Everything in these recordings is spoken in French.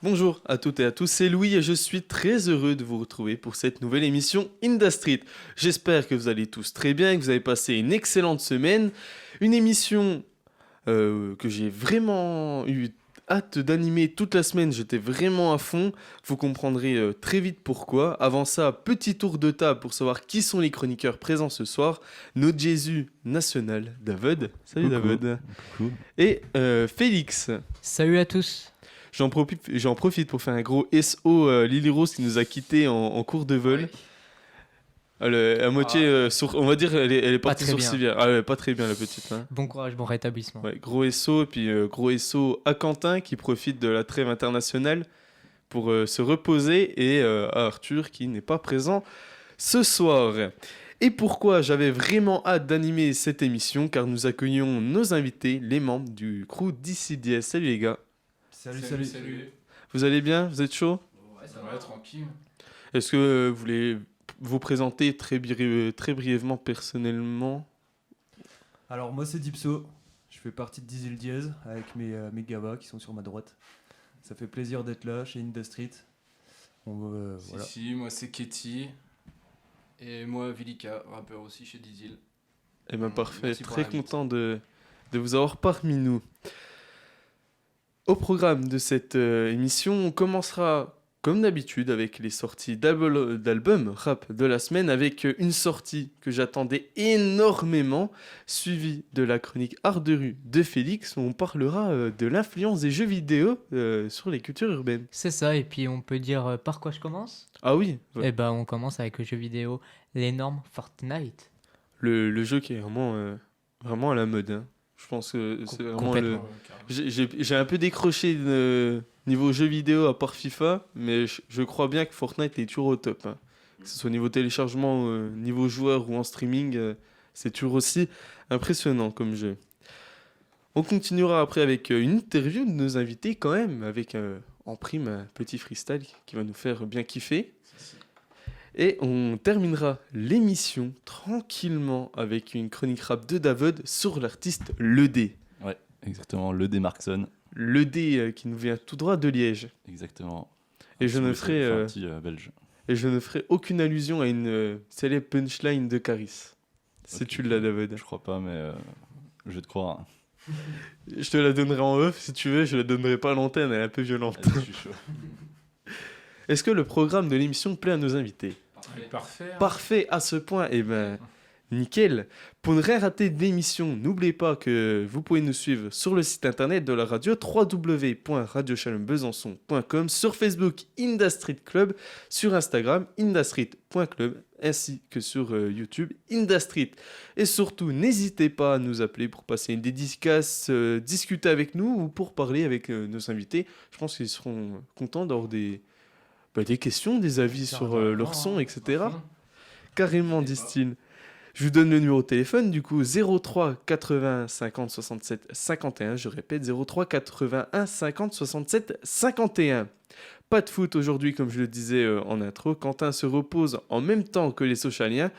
Bonjour à toutes et à tous, c'est Louis et je suis très heureux de vous retrouver pour cette nouvelle émission Industry. J'espère que vous allez tous très bien et que vous avez passé une excellente semaine. Une émission que j'ai vraiment eu hâte d'animer toute la semaine, j'étais vraiment à fond. Vous comprendrez très vite pourquoi. Avant ça, petit tour de table pour savoir qui sont les chroniqueurs présents ce soir. Notre Jésus national, David. Salut Coucou. David. Coucou. Et Félix. Salut à tous. J'en profite pour faire un gros SO Lily Rose qui nous a quittés en cours de vol. Elle est à moitié, on va dire, elle est Pas partie très sur bien. civière. Ah ouais, pas très bien la petite. Hein. Bon courage, bon rétablissement. Ouais, gros SO, et puis gros SO à Quentin qui profite de la trêve internationale pour se reposer et à Arthur qui n'est pas présent ce soir. Et pourquoi j'avais vraiment hâte d'animer cette émission, car nous accueillons nos invités, les membres du crew DCDS. Salut les gars. Salut. Vous allez bien? Vous êtes chaud? Ouais, ça va, tranquille. Est-ce que vous voulez vous présenter très brièvement personnellement? Alors moi c'est Dipso, je fais partie de Diesel Diaz avec mes gavas qui sont sur ma droite. Ça fait plaisir d'être là chez Industry. Voilà. Si, moi c'est Ketty. Et moi Vilika, rappeur aussi chez Diesel. Eh bien parfait, Merci pour très l'invite. content de vous avoir parmi nous. Au programme de cette émission, on commencera comme d'habitude avec les sorties d'albums rap de la semaine, avec une sortie que j'attendais énormément, suivie de la chronique Art de rue de Félix, où on parlera de l'influence des jeux vidéo sur les cultures urbaines. C'est ça, et puis on peut dire par quoi je commence? Ah oui, ouais. Eh ben on commence avec le jeu vidéo, l'énorme Fortnite. Le jeu qui est vraiment à la mode. Hein. Je pense que c'est vraiment le... Complètement. J'ai un peu décroché niveau jeu vidéo à part FIFA, mais je crois bien que Fortnite est toujours au top. Hein. Que ce soit au niveau téléchargement, niveau joueur ou en streaming, c'est toujours aussi impressionnant comme jeu. On continuera après avec une interview de nos invités quand même, avec en prime un petit freestyle qui va nous faire bien kiffer. Et on terminera l'émission tranquillement avec une chronique rap de David sur l'artiste Ledé. Ouais, exactement, le D Markson, Ledé qui nous vient tout droit de Liège. exactement. Et je ne ferai, Un petit belge. Et je ne ferai aucune allusion à une célèbre punchline de Caris. Si Ok. tu l'as, David. Je crois pas, mais je vais te croire. Je te la donnerai en off si tu veux, je la donnerai pas à l'antenne, elle est un peu violente. Vas-y, je suis chaud. Est-ce que le programme de l'émission plaît à nos invités? Parfait. Parfait à ce point, et ben nickel. Pour ne rien rater d'émission, n'oubliez pas que vous pouvez nous suivre sur le site internet de la radio www.radiochalonbesançon.com, sur Facebook Industry Club, sur Instagram industry.club, ainsi que sur YouTube Industry. Et surtout, n'hésitez pas à nous appeler pour passer une dédicace, discuter avec nous ou pour parler avec nos invités. Je pense qu'ils seront contents d'avoir des questions, des avis sur leur son, etc. Carrément, disent-ils. Je vous donne le numéro de téléphone, du coup, 03 80 50 67 51. Je répète, 03 81 50 67 51. Pas de foot aujourd'hui, comme je le disais en intro. Quentin se repose en même temps que les Sochaliens.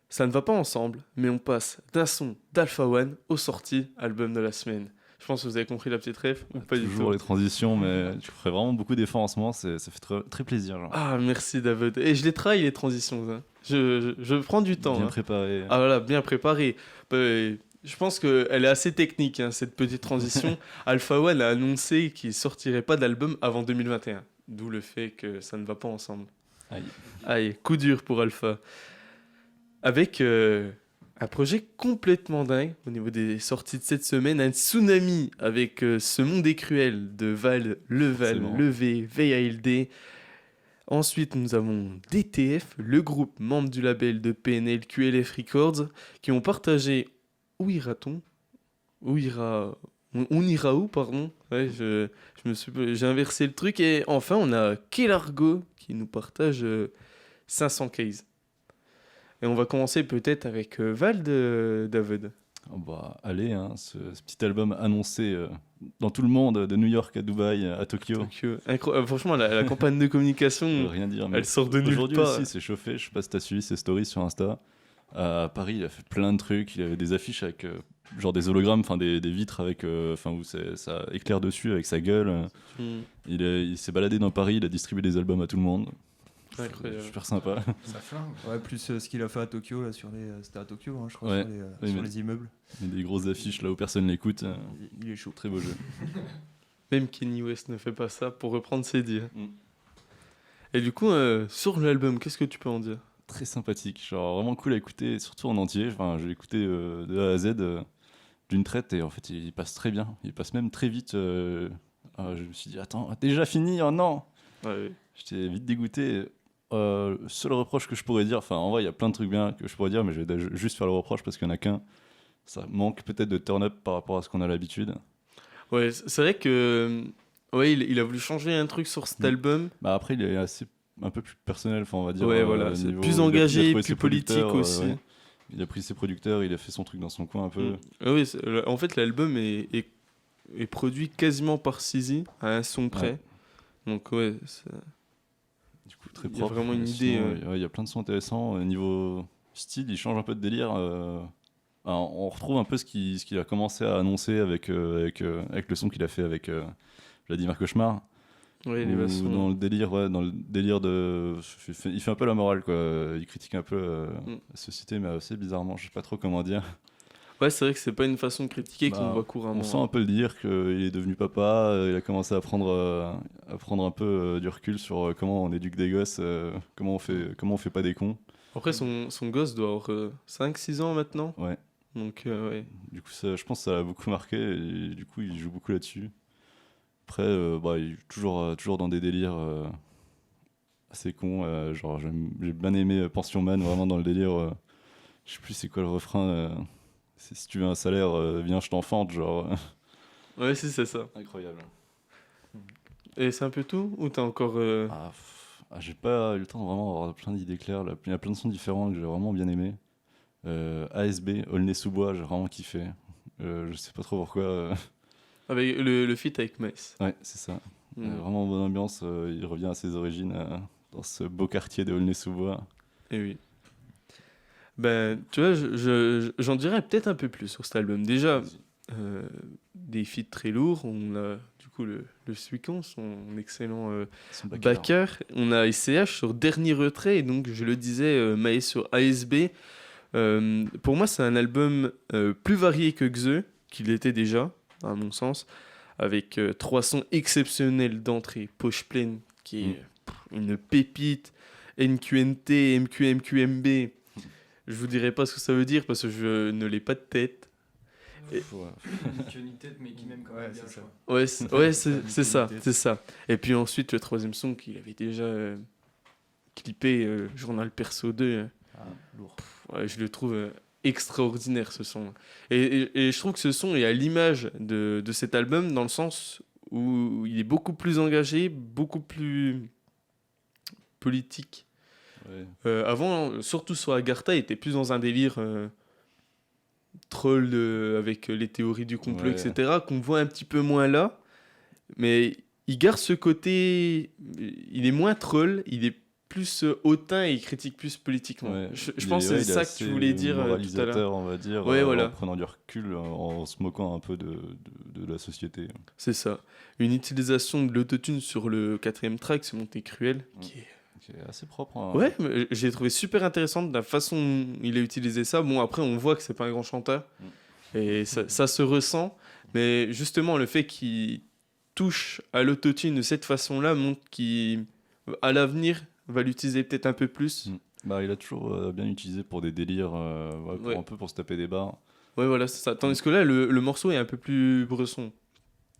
Ça ne va pas ensemble, mais on passe d'un son d'Alpha One aux sorties album de la semaine. Je pense que vous avez compris la petite ref, ou pas du Toujours tout. les transitions, mais tu ferais vraiment beaucoup d'efforts en ce moment, ça fait très, très plaisir. Genre. Ah, merci David. Et je les travaille les transitions. Hein. Je prends du temps. Bien hein. préparé. Ah voilà, bien préparé. Je pense qu'elle est assez technique, hein, cette petite transition. Alpha One a annoncé qu'il sortirait pas d'album avant 2021. D'où le fait que ça ne va pas ensemble. Aïe. Aïe, coup dur pour Alpha. Avec un projet complètement dingue au niveau des sorties de cette semaine. Un tsunami avec Ce Monde est cruel de Val, Leval, Forcément. Levé, VALD. Ensuite, nous avons DTF, le groupe membre du label de PNL QLF Records, qui ont partagé Où ira-t-on? Où ira... On ira où, pardon? Ouais, j'ai inversé le truc. Et enfin, on a Kelargo qui nous partage 500 cases. Et on va commencer peut-être avec Val de David. Oh bah, allez, hein, ce petit album annoncé dans tout le monde, de New York à Dubaï, à Tokyo. Franchement, la campagne de communication, Rien dire. Mais elle sort de nulle aujourd'hui part. aussi, c'est chauffé. Je sais pas si t'as suivi ses stories sur Insta. À Paris, il a fait plein de trucs. Il avait des affiches avec genre des hologrammes, enfin des vitres avec, où ça éclaire dessus avec sa gueule. Hmm. Il s'est baladé dans Paris, il a distribué des albums à tout le monde. Incroyable. Super sympa. Ça flingue. Ouais, plus ce qu'il a fait à Tokyo, là, c'était à Tokyo, hein, je crois, Ouais. sur, les, Oui, sur mais- les immeubles. Il y a des grosses affiches là où personne l'écoute. Il est chaud. Très beau jeu. Même Kanye West ne fait pas ça pour reprendre ses dires. Mm. Et du coup, sur l'album, qu'est-ce que tu peux en dire? Très sympathique, genre vraiment cool à écouter, surtout en entier. Enfin, je l'ai écouté de A à Z d'une traite et en fait il passe très bien. Il passe même très vite. Je me suis dit, attends, déjà fini? Oh non! Ouais, J'étais vite dégoûté. Seul reproche que je pourrais dire, enfin en vrai il y a plein de trucs bien que je pourrais dire, mais je vais juste faire le reproche parce qu'il n'y en a qu'un. Ça manque peut-être de turn-up par rapport à ce qu'on a l'habitude. ouais, c'est vrai que ouais, il a voulu changer un truc sur cet Mm. album. Bah après il est assez un peu plus personnel, enfin on va dire. Ouais, voilà, c'est niveau- plus il a engagé, trouvé plus ses politique producteurs, aussi. ouais. Il a pris ses producteurs, il a fait son truc dans son coin un peu. Mm. Ah oui, en fait, l'album est produit quasiment par Sizi, à un son près. Ouais. Donc ouais, Du coup, très Il y a propre. vraiment une Sinon, idée, ouais, il y a plein de sons intéressants. Niveau style, il change un peu de délire. Alors, on retrouve un peu ce qu'il a commencé à annoncer avec le son qu'il a fait avec Vladimir Cauchemar. ouais, les Où basses dans le délire de. Il fait un peu la morale, quoi. Il critique un peu Mm. la société, mais assez bizarrement. Je sais pas trop comment dire. Ouais, c'est vrai que c'est pas une façon de critiquer Bah, qu'on voit couramment. On sent un peu le délire qu'il est devenu papa. Il a commencé à prendre un peu du recul sur comment on éduque des gosses, comment on fait pas des cons. Après, son gosse doit avoir 5-6 ans maintenant. Ouais. Donc, ouais. Du coup, je pense que ça a beaucoup marqué et du coup, il joue beaucoup là-dessus. Après, il est toujours dans des délires assez cons. Genre, j'ai bien aimé Pension Man, vraiment dans le délire. Je sais plus c'est quoi le refrain. C'est si tu veux un salaire, viens, je t'enfante. Genre, Ouais, si, c'est ça. incroyable. Et c'est un peu tout? Ou t'as encore. J'ai pas eu le temps de vraiment avoir plein d'idées claires. Là. Il y a plein de sons différents que j'ai vraiment bien aimé. ASB, Aulnay-sous-Bois, j'ai vraiment kiffé. Je sais pas trop pourquoi. Avec le feat avec Mace. Ouais, c'est ça. Mm. Vraiment bonne ambiance. Il revient à ses origines dans ce beau quartier de Aulnay-sous-Bois. Et oui. Ben, tu vois, j'en dirais peut-être un peu plus sur cet album. Déjà, des feats très lourds. On a du coup le Suicon, son excellent Son backer. backer. On a SCH sur Dernier Retrait. Et donc, je le disais, Maes sur ASB. Pour moi, c'est un album plus varié que Xe, qu'il était déjà, à mon sens, avec 3 sons exceptionnels d'entrée. Poche pleine, qui est une pépite. NQNT, MQMQMB. Je vous dirai pas ce que ça veut dire parce que je ne l'ai pas de tête. Ouais. Qui a une tête, mais qui m'aime quand Ouais, même bien. c'est ça. quoi. Ouais, c'est ça, ça, limité. c'est ça. Et puis ensuite, le troisième son qu'il avait déjà clippé, Journal Perso 2. Ah, lourd. Ouais, je le trouve extraordinaire ce son. Et je trouve que ce son est à l'image de cet album dans le sens où il est beaucoup plus engagé, beaucoup plus politique. Ouais. Avant, surtout sur Agartha, il était plus dans un délire troll avec les théories du complot, Ouais. etc., qu'on voit un petit peu moins là. Mais il garde ce côté. Il est moins troll, il est plus hautain et il critique plus politiquement. Ouais. Je pense que c'est ça que tu voulais dire tout à l'heure. Moralisateur, on va dire, Ouais, voilà. en prenant du recul, en se moquant un peu de la société. C'est ça. Une utilisation de l'autotune sur le 4e track, c'est Monté Cruel, qui est C'est assez propre. Hein. ouais, mais j'ai trouvé super intéressante la façon dont il a utilisé ça. Bon, après, on voit que c'est pas un grand chanteur. Et ça se ressent. Mais justement, le fait qu'il touche à l'autotune de cette façon-là montre qu'à l'avenir, va l'utiliser peut-être un peu plus. Il a toujours bien utilisé pour des délires, Ouais. un peu pour se taper des barres. Ouais, voilà, c'est ça. Tandis que là, le morceau est un peu plus bresson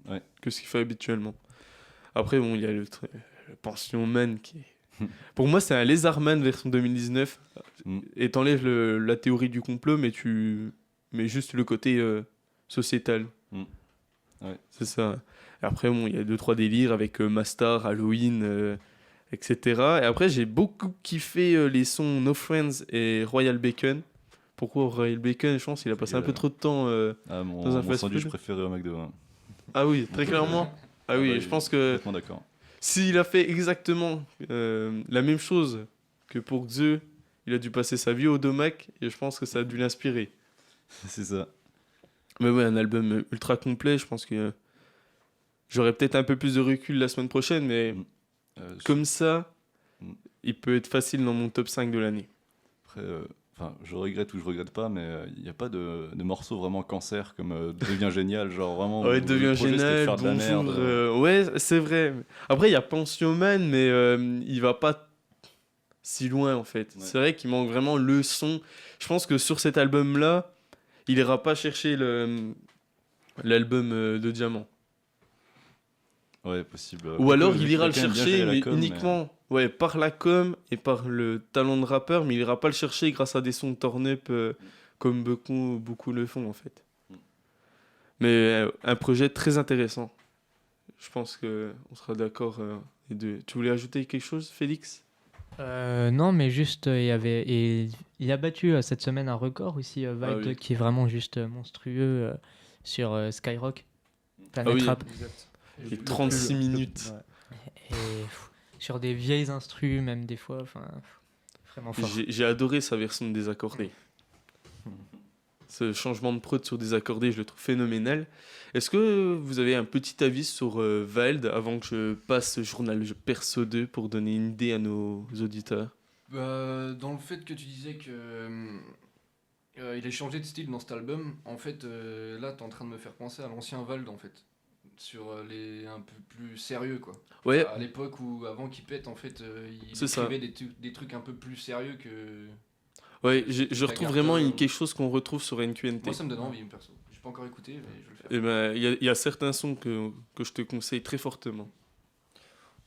Ouais. que ce qu'il fait habituellement. Après, bon, il y a le Pension Man qui est... Pour moi, c'est un Lézardman version 2019. Et t'enlèves la théorie du complot, mais tu mets juste le côté sociétal. Ouais. C'est ça. Et après, bon, il y a 2-3 délires avec Mastar, Halloween, etc. Et après, j'ai beaucoup kiffé les sons No Friends et Royal Bacon. Pourquoi Royal Bacon? Je pense qu'il a passé un peu trop de temps Mon dans un fast-food. sandwich préféré au McDo. Hein. Ah oui, très clairement. Ah oui, je pense que Complètement d'accord. s'il a fait exactement la même chose que pour Xe Il a dû passer sa vie au domac et je pense que ça a dû l'inspirer. C'est ça. Mais ouais, un album ultra complet, je pense que j'aurais peut-être un peu plus de recul la semaine prochaine, mais comme ça, Mm. il peut être facile dans mon top 5 de l'année. Après, enfin, je regrette ou je regrette pas, mais il n'y a pas de morceaux vraiment cancer comme Devient génial, genre vraiment. Ouais, où devient le projet, c'était de génial, faire de la bonjour. merde. Ouais, c'est vrai. Après, il y a Pensioman, mais il va pas si loin en fait. Ouais. C'est vrai qu'il manque vraiment le son. Je pense que sur cet album-là, il ira pas chercher l'album de Diamant. Ouais, possible. Ou alors il Vu ira le qu'il a quand même bien chercher, géré la mais com, uniquement ouais, par la com et par le talent de rappeur, mais il ira pas le chercher grâce à des sons de turn-up comme beaucoup le font en fait. Mm. Mais un projet très intéressant. Je pense qu'on sera d'accord les deux. Tu voulais ajouter quelque chose, Félix? Non, mais juste, il a battu cette semaine un record aussi, Vald, Ah oui. qui est vraiment juste monstrueux sur Skyrock, Planet Ah oui. Rap. Exact. Et 36 minutes. Et sur des vieilles instrus, même des fois, enfin, vraiment fort. J'ai adoré sa version de Désaccordé. Ce changement de prod sur Désaccordé, je le trouve phénoménal. Est-ce que vous avez un petit avis sur Vald avant que je passe ce journal Perso 2 pour donner une idée à nos auditeurs? Bah, dans le fait que tu disais que il a changé de style dans cet album, en fait, là, t'es en train de me faire penser à l'ancien Vald, en fait. Sur les un peu plus sérieux, quoi. Ouais, À l'époque où, avant qu'il pète, en fait, il C'est ça. écrivait des trucs un peu plus sérieux que... ouais, je La retrouve carte, vraiment quelque chose qu'on retrouve sur NQNT. Moi, ça me donne envie, perso. J'ai pas encore écouté, mais je vais le faire. Et ben, il y a certains sons que je te conseille très fortement.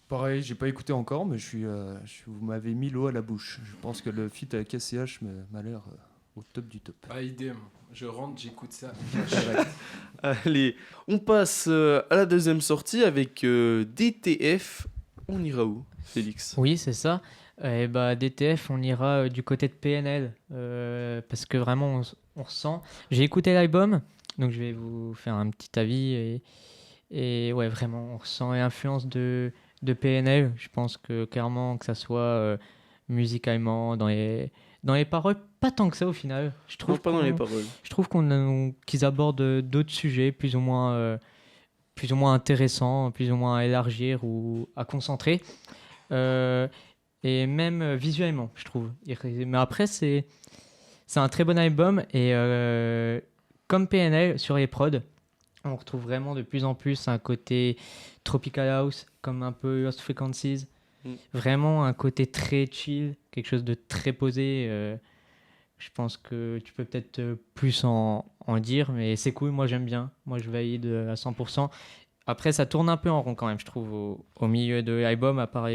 Pareil, j'ai pas écouté encore, mais vous m'avez mis l'eau à la bouche. Je pense que le feat avec SCH m'a l'air au top du top. Ah, idem. Je rentre, j'écoute ça. Allez, on passe à la deuxième sortie avec DTF. On ira où, Félix? Oui, c'est ça. Et bah, DTF, on ira du côté de PNL, parce que vraiment, on ressent. J'ai écouté l'album, donc je vais vous faire un petit avis. Et ouais, vraiment, on ressent l'influence de PNL. Je pense que clairement, que ça soit musicalement, dans les paroles, pas tant que ça au final. Je Non, trouve pas dans les paroles. je trouve qu'ils abordent d'autres sujets plus ou moins intéressants, plus ou moins à élargir ou à concentrer. Et même visuellement, je trouve. Mais après, c'est un très bon album. Et comme PNL, sur les prods, on retrouve vraiment de plus en plus un côté Tropical House, comme un peu Lost Frequencies. Vraiment un côté très chill, quelque chose de très posé. Je pense que tu peux peut-être plus en dire, mais c'est cool, moi j'aime bien. Moi je valide à 100%. Après, ça tourne un peu en rond quand même, je trouve, au milieu de l'album, à part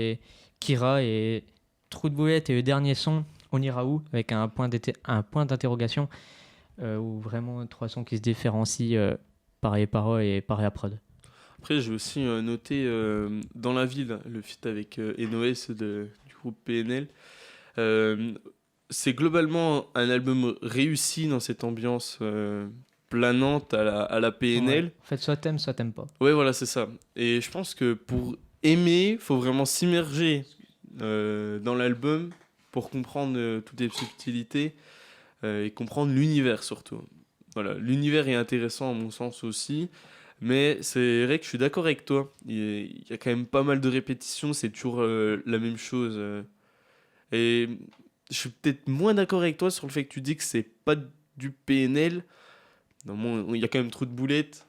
Kira et Trou de Boulette et le dernier son, On ira où, avec un point d'interrogation, où vraiment trois sons qui se différencient par les paroles et par la prod. Après, j'ai aussi noté Dans la ville, le feat avec NOS du groupe PNL. C'est globalement un album réussi dans cette ambiance planante à la PNL. Ouais. En fait, soit t'aimes pas. Ouais, voilà, c'est ça. Et je pense que pour aimer, faut vraiment s'immerger dans l'album pour comprendre toutes les subtilités et comprendre l'univers surtout. Voilà, l'univers est intéressant à mon sens aussi, mais c'est vrai que je suis d'accord avec toi. Il y a quand même pas mal de répétitions, c'est toujours la même chose. Et je suis peut-être moins d'accord avec toi sur le fait que tu dis que c'est pas du PNL. Il y a quand même Trou de Boulette.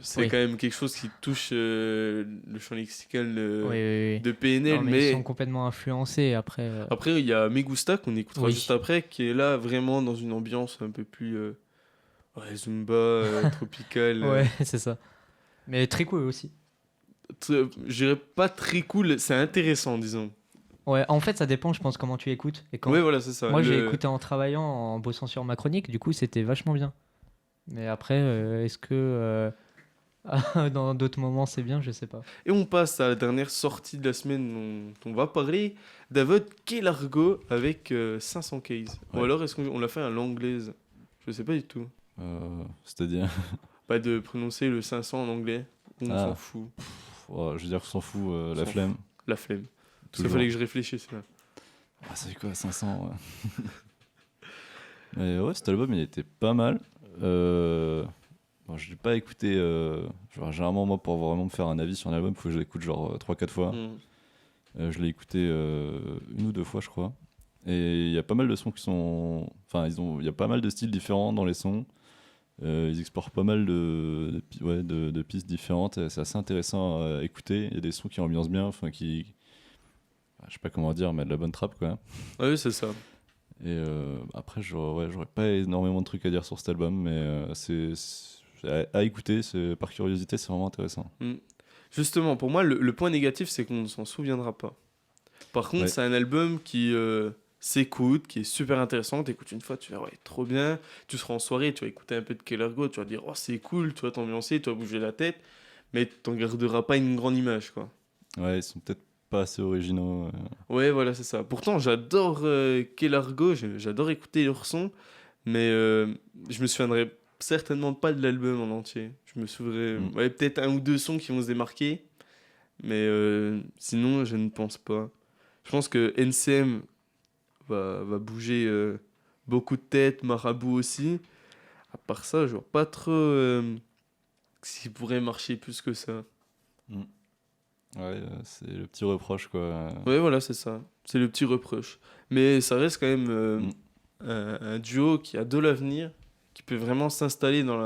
C'est Oui. quand même quelque chose qui touche le champ lexical Oui. de PNL. Non, mais mais ils sont complètement influencés après. après, il y a Megusta qu'on écoutera Oui. juste après, qui est là vraiment dans une ambiance un peu plus Zumba, tropicale. Ouais, c'est ça. Mais très cool aussi. Je dirais pas très cool, c'est intéressant, disons. Ouais, en fait, ça dépend, je pense, comment tu écoutes. Et quand... Ouais, voilà, c'est ça. Moi, j'ai écouté en travaillant, en bossant sur ma chronique, du coup, c'était vachement bien. Mais après, est-ce que dans d'autres moments c'est bien, je sais pas. Et on passe à la dernière sortie de la semaine dont on va parler, David Kelargo avec 500 cases. Ou Ouais. alors est-ce qu'on l'a fait à l'anglaise? Je sais pas du tout. C'est-à-dire, Pas de prononcer le 500 en anglais, on Ah. s'en fout. je veux dire, on s'en fout, On la s'en flemme. La flemme. Parce qu'il Toujours. fallait que je réfléchisse là. Ah, c'est quoi, 500 ouais. Mais ouais, cet album, il était pas mal. Bon, je l'ai pas écouté. Genre, généralement, moi, pour vraiment me faire un avis sur un album, il faut que je l'écoute genre 3-4 fois. Je l'ai écouté 1 ou 2 fois, je crois. Et il y a pas mal de sons qui sont. Enfin, il y a pas mal de styles différents dans les sons. Ils explorent pas mal de pistes différentes. Et c'est assez intéressant à écouter. Il y a des sons qui ambiancent bien, enfin, qui. Je sais pas comment dire, mais de la bonne trappe, quoi. Oui, c'est ça. Et après, j'aurais pas énormément de trucs à dire sur cet album, mais c'est à écouter, par curiosité, c'est vraiment intéressant. Justement, pour moi, le point négatif, c'est qu'on ne s'en souviendra pas. Par contre, Ouais. c'est un album qui s'écoute, qui est super intéressant. T'écoutes une fois, tu vas ouais, trop bien. Tu seras en soirée, tu vas écouter un peu de Kellergo, tu vas dire oh c'est cool, tu vas t'ambiancer, tu vas bouger la tête, mais t'en garderas pas une grande image, quoi. Ouais, ils sont peut-être pas assez originaux. Ouais, voilà, c'est ça. Pourtant, j'adore Kellergo, j'adore écouter leurs sons, mais je me souviendrai certainement pas de l'album en entier. Je me souviendrai, ouais, peut-être 1 ou 2 sons qui vont se démarquer, mais sinon, je ne pense pas. Je pense que NCM va bouger beaucoup de têtes, Marabout aussi. À part ça, je vois pas trop s'il pourrait marcher plus que ça. Ouais, c'est le petit reproche, quoi. Ouais, voilà, c'est ça. C'est le petit reproche. Mais ça reste quand même un duo qui a de l'avenir, qui peut vraiment s'installer dans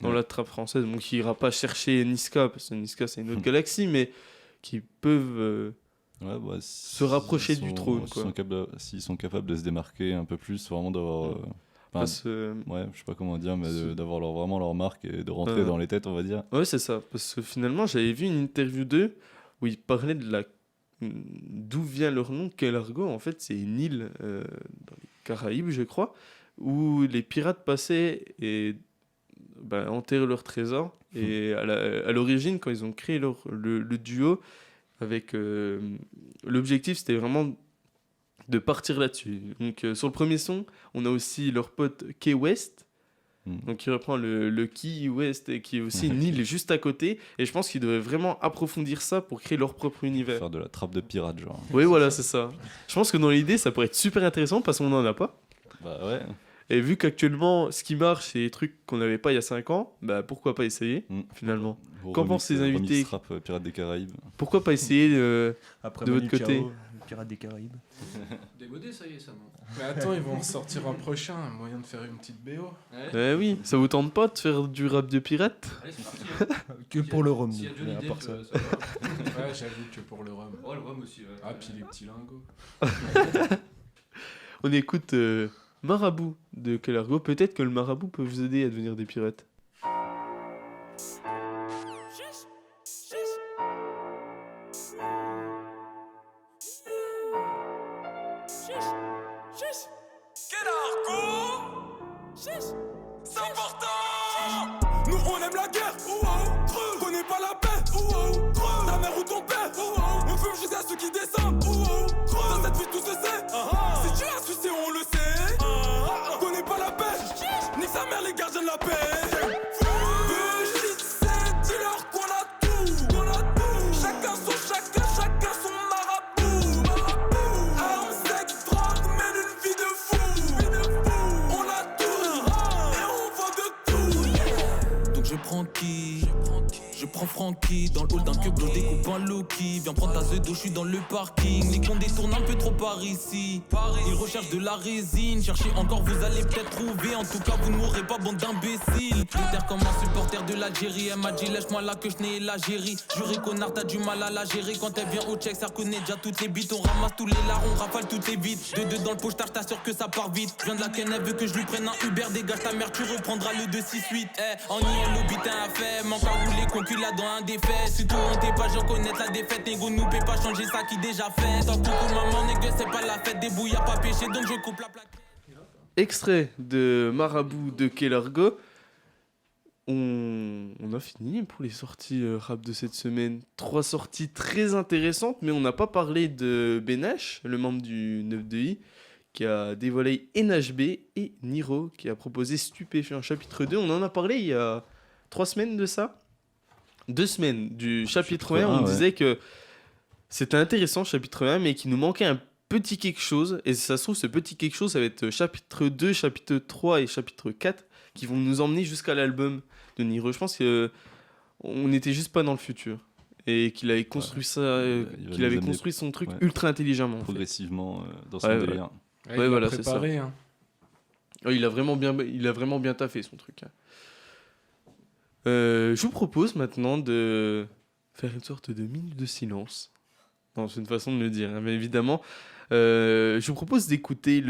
la trappe française. Donc, qui ira pas chercher Niska, parce que Niska, c'est une autre galaxie, mais qui peuvent Ouais, bah, se rapprocher du trône, quoi. S'ils sont capables de se démarquer un peu plus, vraiment d'avoir. Parce que- Ouais, je sais pas comment dire, mais d'avoir vraiment leur marque et de rentrer dans les têtes, on va dire. Ouais, c'est ça. Parce que finalement, j'avais vu une interview d'eux où ils parlaient d'où vient leur nom, Kellergo. En fait, c'est une île dans les Caraïbes, je crois, où les pirates passaient et enterraient leurs trésors. Et à l'origine, quand ils ont créé le duo, avec l'objectif, c'était vraiment de partir là-dessus. Donc, sur le premier son, on a aussi leur pote Key West. Donc qui reprend le Key West et qui est aussi une île juste à côté, et je pense qu'ils devraient vraiment approfondir ça pour créer leur propre univers. Faire de la trappe de pirate, genre. Oui, voilà, c'est ça. Je pense que dans l'idée ça pourrait être super intéressant parce qu'on n'en a pas, Bah ouais. et vu qu'actuellement ce qui marche c'est des trucs qu'on n'avait pas il y a 5 ans, bah pourquoi pas essayer finalement. Qu'en pensent les invités? Remix rap Pirates des Caraïbes. Pourquoi pas essayer Après de Manu votre côté? Chao, le pirate des Caraïbes. Démodé, ça y est, ça, non? Mais attends, ils vont en sortir un prochain, un moyen de faire une petite BO. Eh oui, ça vous tente pas de faire du rap de pirate? Allez, c'est parti. Hein. Que pour le rhum. S'il y a nous, Johnny mais à Depp, part ça. ça va. Ouais, j'avoue que pour le rhum. Oh, le rhum aussi. Ouais. Ah, puis les petits lingots. On écoute Marabout de Kellergo. Peut-être que le marabout peut vous aider à devenir des pirates. Nous on aime la guerre, connais pas la paix, ta mère ou ton père, on fume jusqu'à ceux qui descendent, dans cette vie tout se sait, si tu as sucé on le sait, connais pas la paix, nique sa mère les gardiens de la paix. Dis-leur qu'on a tout, chacun son marabout, armes, sexe, drogue, mène une vie de fou, on a tout, et on vend de tout. Donc je prends qui? Je prends Francky dans le hall d'un cube, découpe un Loki. Viens prendre ta d'eau, je suis dans le parking. Les cons détournent un peu trop par ici. Ils recherchent de la résine. Cherchez encore, vous allez peut-être trouver. En tout cas, vous ne mourrez pas, bande d'imbéciles. J'étais comme un supporter de l'Algérie. Elle m'a dit, lèche-moi là que je n'ai l'Algérie. Juré connard, t'as du mal à la gérer. Quand elle vient au check, ça reconnaît déjà toutes les bites. On ramasse tous les larrons, rafale toutes les vites. Deux dans le pochetage, je t'assure que ça part vite. Je viens de la Ken, elle veut que je lui prenne un Uber. Dégage ta mère, tu reprendras le 268. En niant le but, un fait. Manque à rouler, concu là dans un défait. Si tout on t'est pas, j'en connais la défaite. Négo nous peut pas changer ça qui déjà fait. Tant coucou maman, négo c'est pas la fête. Débrouille, y'a pas péché, donc je coupe la plaque. Extrait de Marabout de Kellergo. On a fini pour les sorties rap de cette semaine. 3 sorties très intéressantes, mais on n'a pas parlé de Benash, le membre du 9-2i, qui a dévoilé NHB, et Niro, qui a proposé Stupéfiant chapitre 2. On en a parlé il y a 3 semaines de ça. 2 semaines du chapitre 1. On disait que c'était intéressant, chapitre 1, mais qu'il nous manquait un petit quelque chose, et ça se trouve, ce petit quelque chose, ça va être chapitre 2, chapitre 3 et chapitre 4 qui vont nous emmener jusqu'à l'album de Niro. Je pense qu'on n'était juste pas dans le futur. Et qu'il avait construit qu'il avait construit son truc ultra intelligemment. Progressivement dans son Ouais, délire. Ouais, Ouais, il voilà, l'a c'est préparé, hein. Il a vraiment bien taffé son truc. Je vous propose maintenant de faire une sorte de minute de silence. Non, c'est une façon de le dire, hein, mais évidemment. Je vous propose d'écouter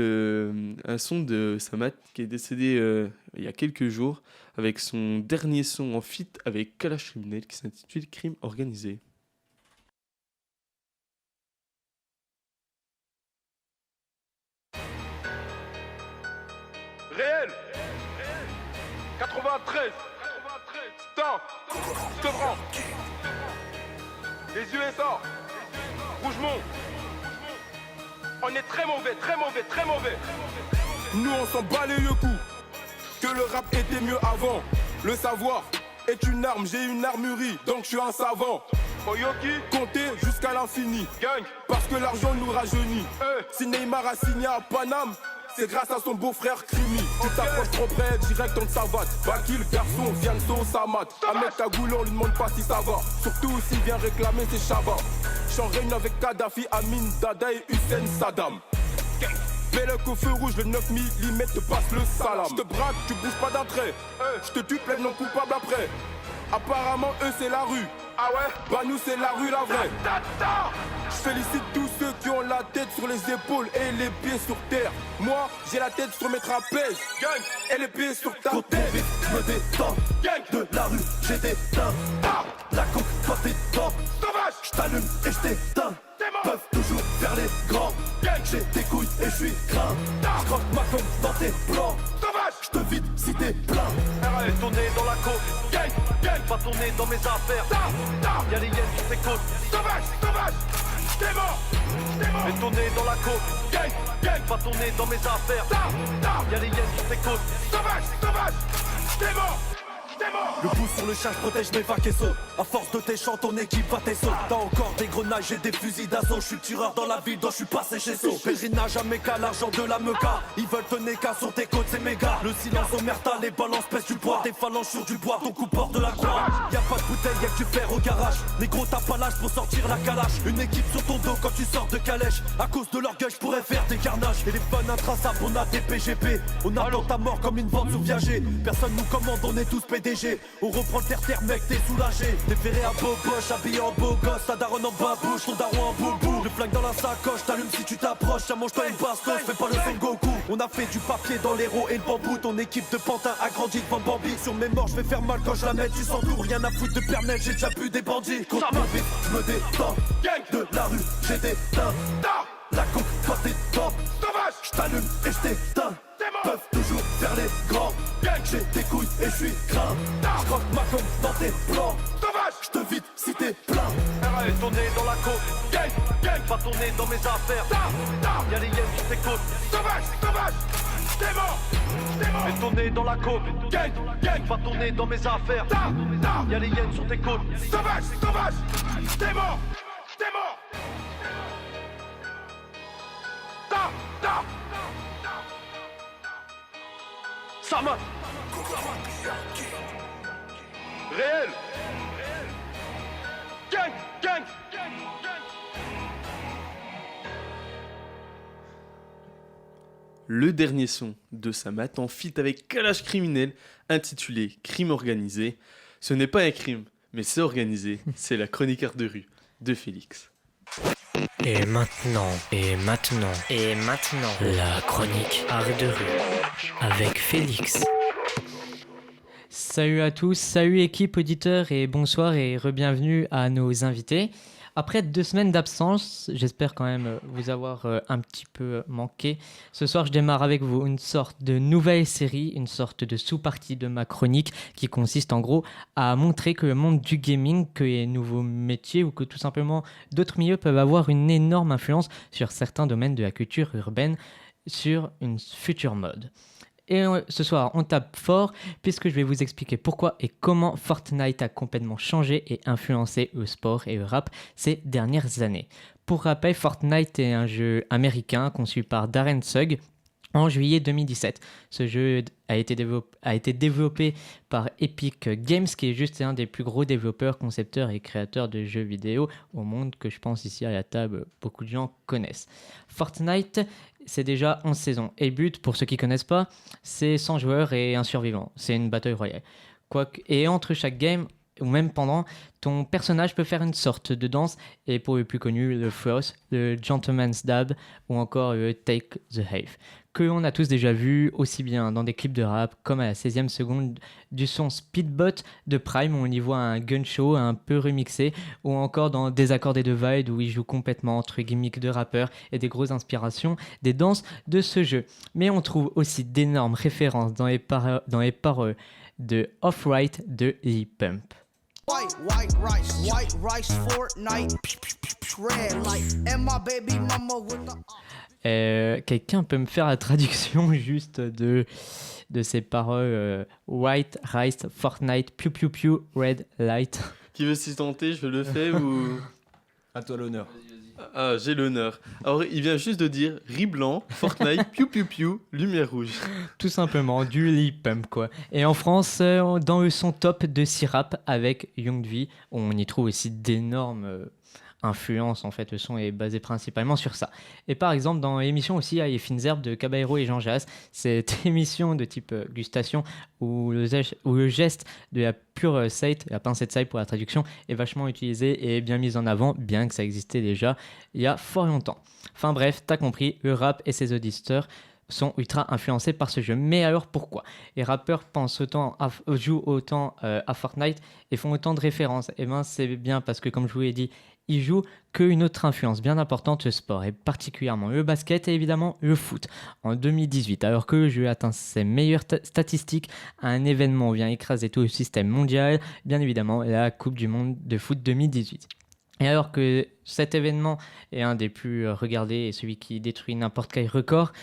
un son de Samat qui est décédé il y a quelques jours avec son dernier son en feat avec Kalash Criminel qui s'intitule Crime organisé. Réel 93 Stop Je te prends Les USA Rougemont On est très mauvais, très mauvais, très mauvais. Nous on s'en bat les coups. Que le rap était mieux avant. Le savoir est une arme, j'ai une armurerie, donc je suis un savant. Oyoki, compter jusqu'à l'infini. Gang, parce que l'argent nous rajeunit. Si Neymar a signé à Paname, c'est grâce à son beau-frère Crimi. Tu t'approches trop près, direct on te savate. Bakil, garçon, Vianso, Samat. Un mec cagoulé, on lui demande pas si ça va. Surtout s'il vient réclamer ses chavas. J'en règne avec Kadhafi, Amin, Dada et Hussein Saddam. Fais le coup feu rouge, le 9 mm te passe le salam. Je te braque, tu bouges pas d'un trait. Je te tue, plaide non coupable après. Apparemment eux c'est la rue. Ah ouais? Bah nous c'est la rue la vraie. Je félicite tous ceux qui ont la tête sur les épaules et les pieds sur terre. Moi j'ai la tête sur mes trapèzes. Gang et les pieds sur ta tête. Je me détends. Gang de la rue, j'ai des teints. La coke, toi t'es top. Sauvage. Je t'allume et je t'éteins. Peuvent toujours faire les grands. J'ai des couilles et je suis craint. Je croque ma com dans tes plans. Sauvage. Je te vide si t'es plein. Fais tourner dans la côte. Gang, gang. Pas tourner dans mes affaires. Y'a les hyènes sur tes côtes. Sauvage, sauvage. T'es mort. Fais tourner dans la côte. Gang, gang. Pas tourner dans mes affaires. Y'a les hyènes sur tes côtes. Sauvage, sauvage. T'es mort. Le pouce sur le chat, je protège mes vaquessos. À force de tes chants, ton équipe va tes sauts. T'as encore des grenages et des fusils d'assaut. Je suis tireur dans la ville dont je suis passé chez So. Pèlerinage à Mecca, l'argent de la Mecca. Ils veulent te néca sur tes côtes, c'est méga. Le silence omerta, les balances pèsent du poids. Tes phalanges sur du bois, ton coup porte de la croix. Y'a pas de bouteille, y'a que du fer au garage. Négro, t'as pas l'âge pour sortir la calache. Une équipe sur ton dos quand tu sors de calèche. À cause de l'orgueil, je pourrais faire des carnages. Et les fans intraçables, on a des PGP. On attend ta mort comme une vente sous viager. Personne nous commande, on est tous PDG. On reprend le terre-terre, mec, t'es soulagé. T'es ferré à beau poche, habillé en beau gosse. Ta daronne en babouche, ton daron en boubou. Le flingue dans la sacoche, t'allumes si tu t'approches. Tiens, mange-toi une bastos, fais pas le Son Goku. On a fait du papier dans l'héros et le bambou. Ton équipe de pantins a grandi devant Bambi. Sur mes morts, je vais faire mal quand je la mets du sang tout. Rien à foutre de pernel, j'ai déjà bu des bandits. Compte ma vite, je me détends. Gang de la rue, j'ai des teints. La coke, toi t'es top. Sauvage. Je t'allume et je t'éteins. Peuvent toujours faire les grands. J'ai des couilles et je suis craint. Je croque ma com dans tes plans. Sauvage. Je te vide si t'es plein. Fais tourner dans la côte. Gang, gang. Pas tourner dans mes affaires. Y'a les hyènes sur tes côtes. Sauvage, sauvage. T'es mort. Fais tourner dans la côte. Gang, gang. Pas tourner dans mes affaires. Y'a les hyènes sur tes côtes. Sauvage, sauvage. T'es mort. T'es mort. Samat. Réel. Gang, gang. Le dernier son de Samat en feat avec Kalash Criminel intitulé Crime organisé. Ce n'est pas un crime, mais c'est organisé. C'est la chronique art de rue de Félix. Et maintenant, la chronique art de rue avec Félix. Salut à tous, salut équipe auditeurs et bonsoir et re-bienvenue à nos invités. Après 2 semaines d'absence, j'espère quand même vous avoir un petit peu manqué. Ce soir, je démarre avec vous une sorte de nouvelle série, une sorte de sous-partie de ma chronique qui consiste en gros à montrer que le monde du gaming, que les nouveaux métiers ou que tout simplement d'autres milieux peuvent avoir une énorme influence sur certains domaines de la culture urbaine sur une future mode. Et ce soir, on tape fort puisque je vais vous expliquer pourquoi et comment Fortnite a complètement changé et influencé le sport et le rap ces dernières années. Pour rappel, Fortnite est un jeu américain conçu par Darren Sugg en juillet 2017. Ce jeu a été développé par Epic Games, qui est juste un des plus gros développeurs, concepteurs et créateurs de jeux vidéo au monde, que je pense ici à la table, beaucoup de gens connaissent. Fortnite, c'est déjà 11 saisons. Et le but, pour ceux qui ne connaissent pas, c'est 100 joueurs et un survivant. C'est une battle royale. Et entre chaque game, ou même pendant, ton personnage peut faire une sorte de danse, et pour les plus connus, le Floss, le Gentleman's Dab, ou encore le Take the Have, que on a tous déjà vu aussi bien dans des clips de rap, comme à la 16e seconde du son Speedbot de Prime, où on y voit un gun show un peu remixé, ou encore dans Désaccordé de Vide, où il joue complètement entre gimmicks de rappeurs et des grosses inspirations des danses de ce jeu. Mais on trouve aussi d'énormes références dans les paroles de Off-Right de Lil Pump. White rice, Fortnite, red light, and my baby mama with the... Quelqu'un peut me faire la traduction juste de ces paroles White rice, Fortnite, piu piu piu, red light. Qui veut s'y tenter, je le fais ou... À toi l'honneur. Ah, j'ai l'honneur. Alors, il vient juste de dire riz blanc, Fortnite, piu piu piu, lumière rouge. Tout simplement, du Lil Pump, quoi. Et en France, dans le son top de C-Rap avec Young V, on y trouve aussi d'énormes influences. En fait, le son est basé principalement sur ça. Et par exemple, dans l'émission aussi, il y a les fines herbes de Caballero et Jean Jass. Cette émission de type gustation où le geste de la pure sight, la pincée de sight pour la traduction, est vachement utilisé et bien mis en avant, bien que ça existait déjà il y a fort longtemps. Enfin bref, t'as compris, le rap et ses auditeurs sont ultra influencés par ce jeu. Mais alors pourquoi les rappeurs jouent autant à Fortnite et font autant de références? Eh bien c'est bien parce que, comme je vous l'ai dit, ils jouent qu'une autre influence bien importante, le sport, et particulièrement le basket et évidemment le foot. En 2018, alors que le jeu atteint ses meilleures statistiques, un événement vient écraser tout le système mondial, bien évidemment la Coupe du Monde de foot 2018. Et alors que cet événement est un des plus regardés et celui qui détruit n'importe quel record,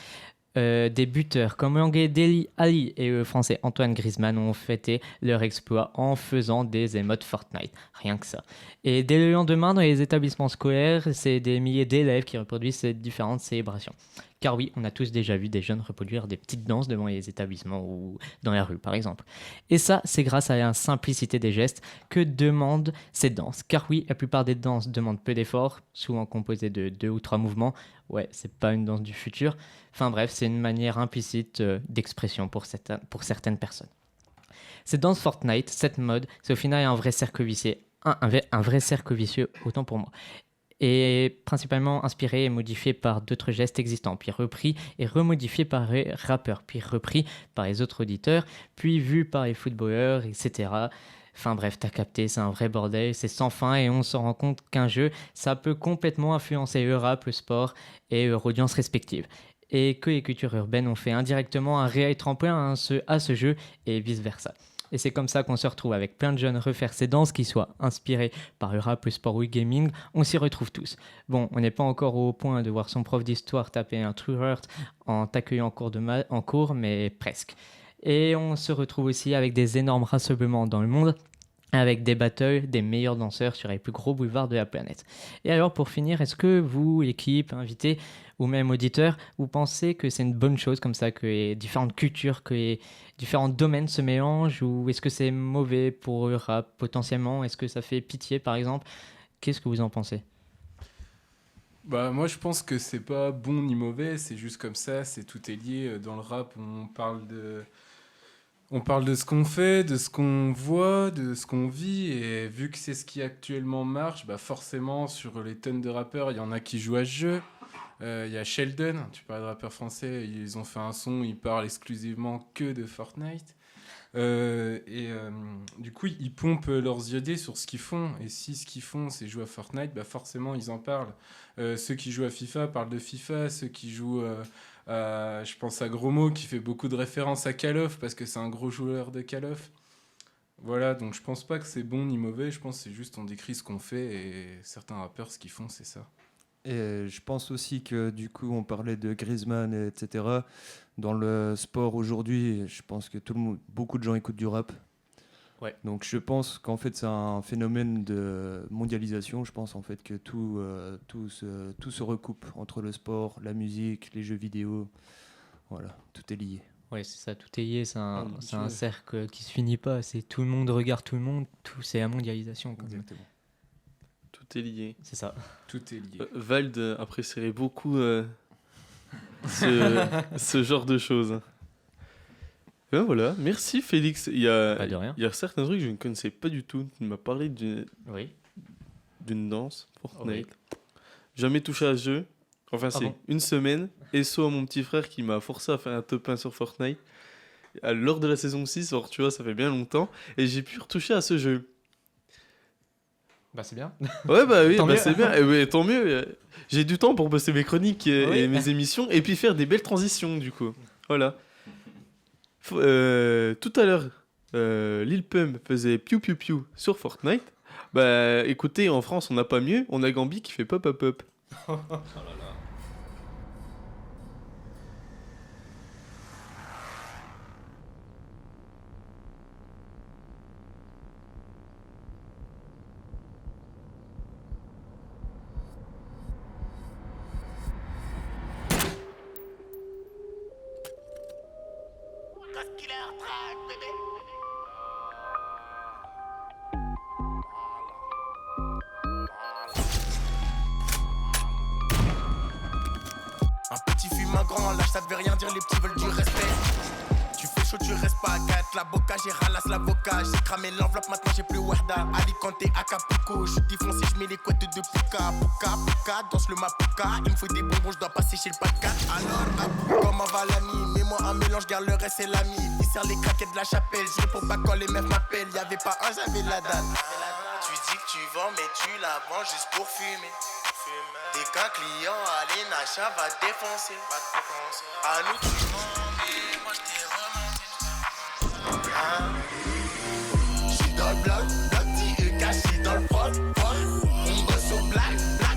des buteurs comme l'anglais Dele Alli et le français Antoine Griezmann ont fêté leur exploit en faisant des émotes Fortnite. Rien que ça. Et dès le lendemain, dans les établissements scolaires, c'est des milliers d'élèves qui reproduisent ces différentes célébrations. Car oui, on a tous déjà vu des jeunes reproduire des petites danses devant les établissements ou dans la rue, par exemple. Et ça, c'est grâce à la simplicité des gestes que demandent ces danses. Car oui, la plupart des danses demandent peu d'efforts, souvent composées de 2 ou 3 mouvements. Ouais, c'est pas une danse du futur. Enfin bref, c'est une manière implicite d'expression pour certaines personnes. Cette danse Fortnite, cette mode, c'est au final un vrai cercle vicieux. Un vrai cercle vicieux, autant pour moi. Et principalement inspiré et modifié par d'autres gestes existants, puis repris et remodifié par les rappeurs, puis repris par les autres auditeurs, puis vu par les footballeurs, etc. Enfin bref, t'as capté, c'est un vrai bordel, c'est sans fin et on se rend compte qu'un jeu, ça peut complètement influencer le rap, le sport et leur audience respective. Et que les cultures urbaines ont fait indirectement un réel tremplin à ce jeu et vice-versa. Et c'est comme ça qu'on se retrouve avec plein de jeunes refaire ces danses qui soient inspirées par le rap, le sport ou le gaming. On s'y retrouve tous. Bon, on n'est pas encore au point de voir son prof d'histoire taper un True Heart en t'accueillant en cours, mais presque. Et on se retrouve aussi avec des énormes rassemblements dans le monde, avec des battles des meilleurs danseurs sur les plus gros boulevards de la planète. Et alors pour finir, est-ce que vous, l'équipe, invités ou même auditeurs, vous pensez que c'est une bonne chose comme ça, que les différentes cultures, que les différents domaines se mélangent, ou est-ce que c'est mauvais pour le rap potentiellement? Est-ce que ça fait pitié par exemple? Qu'est-ce que vous en pensez? Bah moi je pense que c'est pas bon ni mauvais, c'est juste comme ça, tout est lié. Dans le rap on parle de ce qu'on fait, de ce qu'on voit, de ce qu'on vit, et vu que c'est ce qui actuellement marche, bah forcément sur les tonnes de rappeurs, il y en a qui jouent à ce jeu. Il y a Sheldon, tu parles de rappeurs français, ils ont fait un son, ils parlent exclusivement que de Fortnite. Du coup, ils pompent leurs idées sur ce qu'ils font. Et si ce qu'ils font, c'est jouer à Fortnite, bah forcément, ils en parlent. Ceux qui jouent à FIFA parlent de FIFA. Ceux qui jouent je pense à Gromo, qui fait beaucoup de références à Call of, parce que c'est un gros joueur de Call of. Voilà, donc je pense pas que c'est bon ni mauvais. Je pense que c'est juste on décrit ce qu'on fait, et certains rappeurs, ce qu'ils font, c'est ça. Et je pense aussi que du coup, on parlait de Griezmann, etc. Dans le sport aujourd'hui, je pense que beaucoup de gens écoutent du rap. Ouais. Donc je pense qu'en fait c'est un phénomène de mondialisation. Je pense en fait que tout se recoupe entre le sport, la musique, les jeux vidéo. Voilà, tout est lié. Ouais, c'est ça, tout est lié, c'est Ah, mon un Dieu. cercle qui se finit pas. C'est tout le monde regarde tout le monde, c'est la mondialisation. Quand même. Exactement. Tout est lié. C'est ça. Tout est lié. Vald apprécierait beaucoup ce genre de choses. Ben voilà, merci Félix. Il y Pas de rien. il y a certains trucs que je ne connaissais pas du tout. Tu m'as parlé Oui. d'une danse, Fortnite. Jamais touché à ce jeu. Enfin, c'est bon une semaine. Et soit mon petit frère qui m'a forcé à faire un top 1 sur Fortnite. Lors de la saison 6, alors tu vois, ça fait bien longtemps. Et j'ai pu retoucher à ce jeu. Bah c'est bien. Ouais, bah oui, Tant bah mieux. c'est bien. Tant mieux. J'ai du temps pour bosser mes chroniques et Oui. mes émissions. Et puis faire des belles transitions, du coup. Voilà. Tout à l'heure, Lil Pump faisait piou piou piou sur Fortnite. Bah écoutez, en France, on n'a pas mieux. On a Gambi qui fait pop pop pop. Un petit fume un grand, lâche ça veut rien dire, les petits veulent du respect. Tu fais chaud, tu restes pas à 4, la boca, j'ai ralasse l'avocat. J'ai cramé l'enveloppe, maintenant j'ai plus Wahda. Alicante, Acapulco, je suis défoncé, je mets les couettes de Puka. Puka, danse le Mapuka. Il me faut des bonbons, je dois passer chez le Patka. Alors, comment va l'ami? Mets-moi un mélange, garde le reste, c'est l'ami. Il sert les craquettes de la chapelle, je réponds pas quand les meufs m'appellent. Y'avait pas un, j'avais la dalle. Tu dis que tu vends, mais tu la vends juste pour fumer. Dès qu'un client a les nachas va défoncer. À nous tu mens, mais moi je t'ai remonté. J'suis dans le bloc, petit E caché dans le prod. On bosse au black,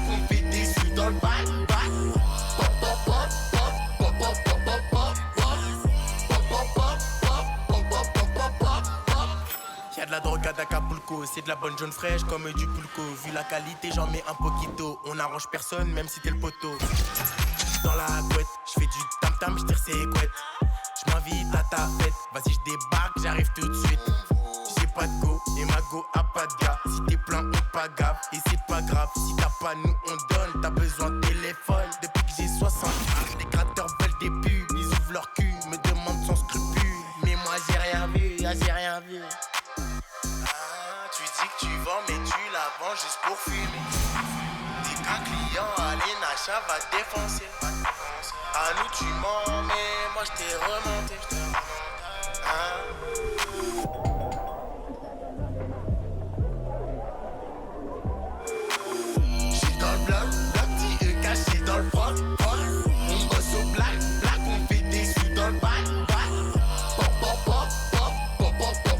on fait des sous dans le bac. Pop pop pop pop pop pop pop pop pop pop pop pop pop pop pop pop pop. Y'a de la drogue à Acapulco, c'est de la bonne jaune fraîche comme du pulco. Vu la qualité, j'en mets un poquito. On arrange personne, même si t'es le poteau. Dans la couette, j'fais du tam-tam, j'tire ses couettes. J'm'invite à ta fête, vas-y j'débarque, j'arrive tout de suite. J'ai pas de go, et ma go a pas de gars. Si t'es plein, on pas gaffe, et c'est pas grave. Si t'as pas, nous on donne, t'as besoin de téléphone. Depuis que j'ai 60, les créateurs veulent des pubs. Ils ouvrent leur cul, me demandent sans scrupule. Mais moi j'ai rien vu, j'ai rien vu. Tu dis que tu vends, mais tu la vends juste pour fumer. Dès qu'un client a les nachas va défoncer. À nous tu mens, mais moi je t'ai remonté. J'suis dans le bloc, petit E caché dans le prod. On bosse au black, on fait des sous dans le bac. Pop pop pop pop pop pop pop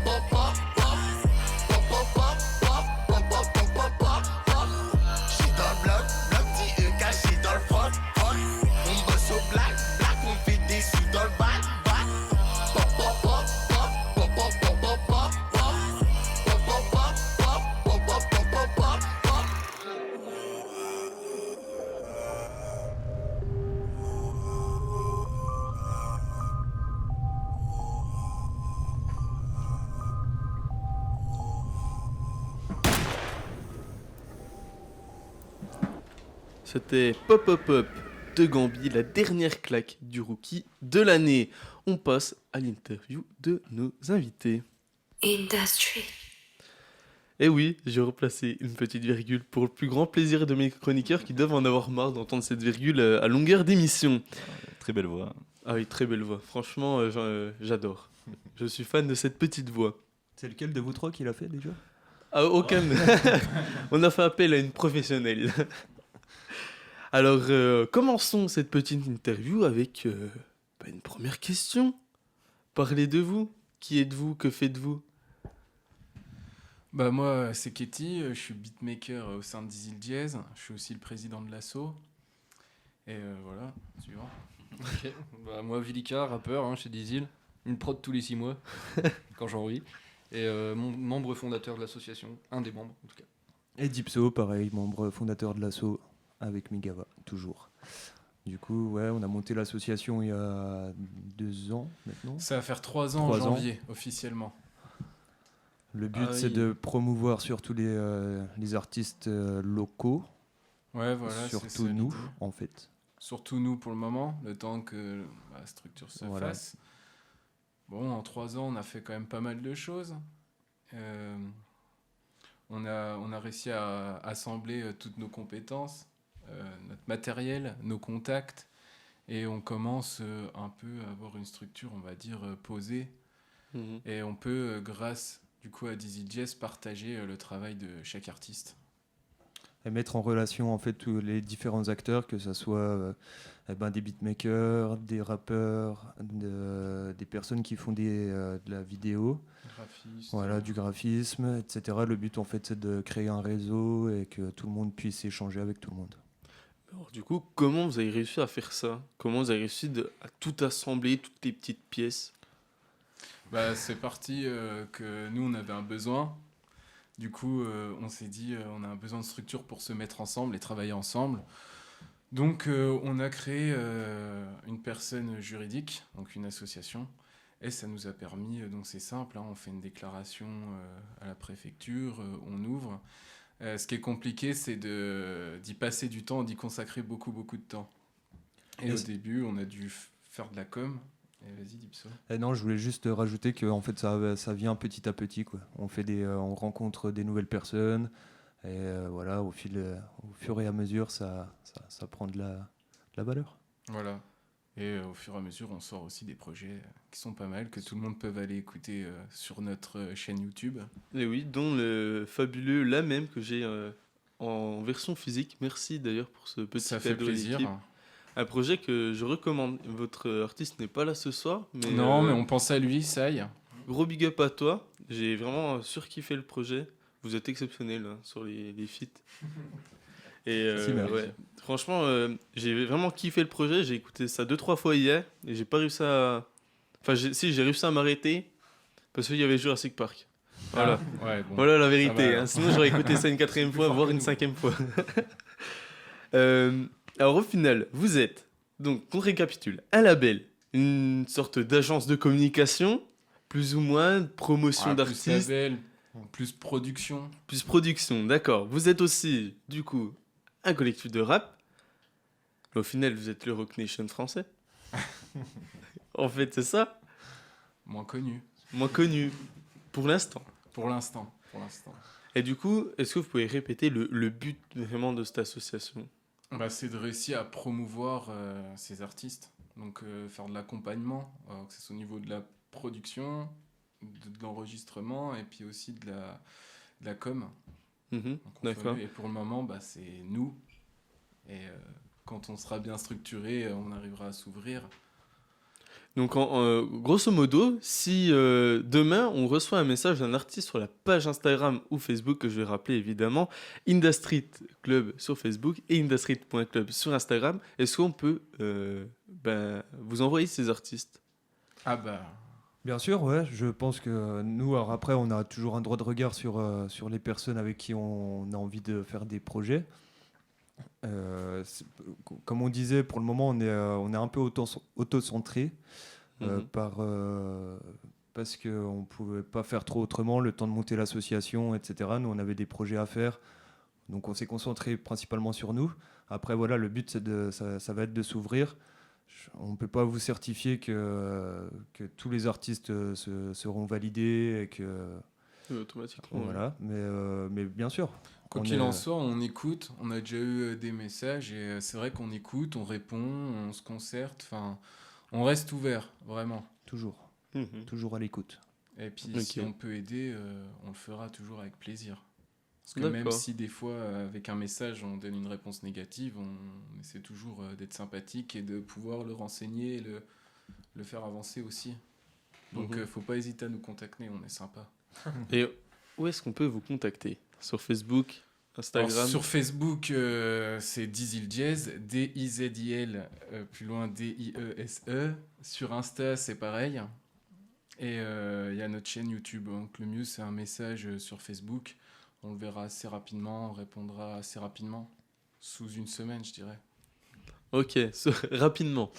pop pop. J'suis dans le bloc, petit E caché dans le front. On bosse au black, on fait des sous dans le bac. Pop pop pop pop pop pop pop pop pop pop pop pop pop pop pop pop. C'était Pop Pop Pop de Gambi, la dernière claque du rookie de l'année. On passe à l'interview de nos invités. Industry. Et oui, j'ai replacé une petite virgule pour le plus grand plaisir de mes chroniqueurs qui doivent en avoir marre d'entendre cette virgule à longueur d'émission. Très belle voix. Ah oui, très belle voix. Franchement, j'adore. Je suis fan de cette petite voix. C'est lequel de vous trois qui l'a fait déjà? Ah, aucun. On a fait appel à une professionnelle. Alors, commençons cette petite interview avec une première question. Parlez de vous. Qui êtes-vous? Que faites-vous? Bah moi, c'est Ketty, je suis beatmaker au sein de Dizzy Jazz, je suis aussi le président de l'asso. Et voilà, suivant. Ok. Bah, moi, Vilika, rappeur chez Dizil. Une prod tous les 6 mois, quand j'en ris. Et membre fondateur de l'association, un des membres en tout cas. Et Dipso, pareil, membre fondateur de l'asso avec Migava, toujours. Du coup, ouais, on a monté l'association il y a 2 ans maintenant. Ça va faire 3 ans en 3 ans. janvier, officiellement. Le but, Ah c'est oui. de promouvoir surtout les artistes locaux, Ouais, voilà, c'est surtout ça, nous, l'idée. en fait. Surtout nous pour le moment, le temps que la structure se Voilà. fasse. Bon, en 3 ans, on a fait quand même pas mal de choses. On a réussi à assembler toutes nos compétences, notre matériel, nos contacts, et on commence un peu à avoir une structure, on va dire, posée. Et on peut, grâce du coup à Dizzy Jazz, partager le travail de chaque artiste. Et mettre en relation en fait tous les différents acteurs, que ce soit des beatmakers, des rappeurs, des personnes qui font de la vidéo, Graphiste. voilà, du graphisme, etc. Le but en fait c'est de créer un réseau et que tout le monde puisse échanger avec tout le monde. Alors, du coup, comment vous avez réussi à faire ça? Comment vous avez réussi à tout assembler, toutes les petites pièces? Bah, c'est parti que nous, on avait un besoin. Du coup, on s'est dit, on a un besoin de structure pour se mettre ensemble et travailler ensemble. Donc, on a créé une personne juridique, donc une association. Et ça nous a permis, donc c'est simple, on fait une déclaration à la préfecture, on ouvre. Ce qui est compliqué, c'est d'y passer du temps, d'y consacrer beaucoup, beaucoup de temps. Et au début, on a dû faire de la com. Et vas-y, Dipso. Et non, je voulais juste rajouter que en fait ça vient petit à petit quoi. On rencontre des nouvelles personnes et voilà au fur et à mesure ça prend de la valeur. Voilà. Et au fur et à mesure, on sort aussi des projets qui sont pas mal, que tout le monde peut aller écouter sur notre chaîne YouTube. Et oui, dont le fabuleux La Même que j'ai en version physique. Merci d'ailleurs pour ce petit Ça fait cadeau à plaisir. l'équipe. Un projet que je recommande. Votre artiste n'est pas là ce soir, mais Non, mais on pense à lui, ça y est. gros big up à toi. J'ai vraiment surkiffé le projet. Vous êtes exceptionnel sur les feats. Et Merci, merci. ouais, franchement, j'ai vraiment kiffé le projet. J'ai écouté ça 2-3 fois hier et j'ai pas réussi à. Enfin, j'ai réussi à m'arrêter parce qu'il y avait Jurassic Park. Voilà. Ah, ouais, bon. Voilà la Ça vérité. va, alors. Sinon, j'aurais écouté ça une 4e fois, voire une 5e fois. Alors, au final, vous êtes, donc, on récapitule, un label, une sorte d'agence de communication, plus ou moins, promotion Plus d'artistes, label, plus production. plus production, d'accord. Vous êtes aussi, du coup, un collectif de rap. Mais au final, vous êtes le Rock Nation français. En fait, c'est ça. Moins connu. Moins connu, pour l'instant. Pour l'instant. Et du coup, est-ce que vous pouvez répéter le but vraiment de cette association? Bah, c'est de réussir à promouvoir ces artistes. Donc, faire de l'accompagnement, que ce soit au niveau de la production, de l'enregistrement et puis aussi de la com. Mhm, Donc, d'accord. Et pour le moment, bah, c'est nous. Et quand on sera bien structuré, on arrivera à s'ouvrir. Donc, grosso modo, si demain on reçoit un message d'un artiste sur la page Instagram ou Facebook, que je vais rappeler évidemment, Industry Club sur Facebook et industry.club sur Instagram, est-ce qu'on peut vous envoyer ces artistes? Ah bah, Bien sûr, ouais. Je pense que nous, alors après, on a toujours un droit de regard sur les personnes avec qui on a envie de faire des projets. Comme on disait, pour le moment, on est un peu auto-centré parce qu'on ne pouvait pas faire trop autrement, le temps de monter l'association, etc. Nous, on avait des projets à faire, donc on s'est concentré principalement sur nous. Après, voilà, le but, ça va être de s'ouvrir. On ne peut pas vous certifier que tous les artistes seront validés et que... Automatiquement. Voilà, mais bien sûr. quoi qu'il en soit, on écoute. On a déjà eu des messages et c'est vrai qu'on écoute, on répond, on se concerte. Enfin, on reste ouvert, vraiment. Toujours. Mhm. Toujours à l'écoute. Et puis, Ok. si on peut aider, on le fera toujours avec plaisir. Parce que D'accord. même si des fois, avec un message, on donne une réponse négative, on essaie toujours d'être sympathique et de pouvoir le renseigner et le faire avancer aussi. Donc, faut pas hésiter à nous contacter, on est sympa. Et où est-ce qu'on peut vous contacter? Sur Facebook, Instagram? Alors, sur Facebook, c'est Dizil Jazz, D-I-Z-I-L, plus loin D-I-E-S-E. Sur Insta, c'est pareil. Et il y a notre chaîne YouTube. Donc, le mieux, c'est un message sur Facebook. On le verra assez rapidement, on répondra assez rapidement. Sous une semaine, je dirais. Ok, rapidement.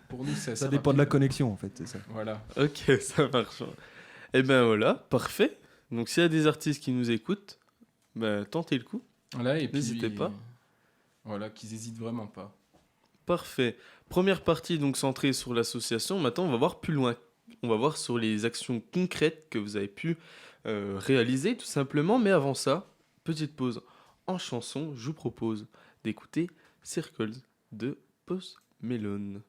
Pour nous, c'est assez Ça dépend de la rapide. connexion, en fait, c'est ça. Voilà. Ok, ça marche. Et ben voilà, parfait. Donc s'il y a des artistes qui nous écoutent, tentez le coup. Voilà, et puis, N'hésitez pas. Voilà, qu'ils hésitent vraiment pas. Parfait. Première partie donc centrée sur l'association. Maintenant, on va voir plus loin. On va voir sur les actions concrètes que vous avez pu réaliser tout simplement. Mais avant ça, petite pause en chanson. Je vous propose d'écouter Circles de Post Malone.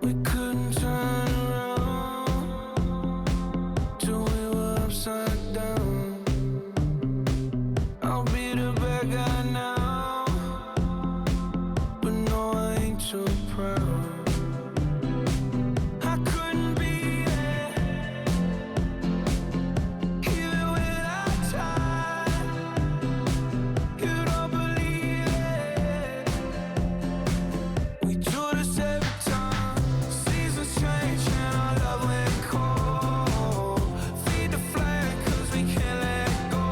We couldn't turn around till we were upside down. I'll be the bad guy now, but no, I ain't too proud. I couldn't be there, even when I tried. You don't believe it. We do this every time. Seasons change and our love went cold. Feed the flame 'cause we can't let go.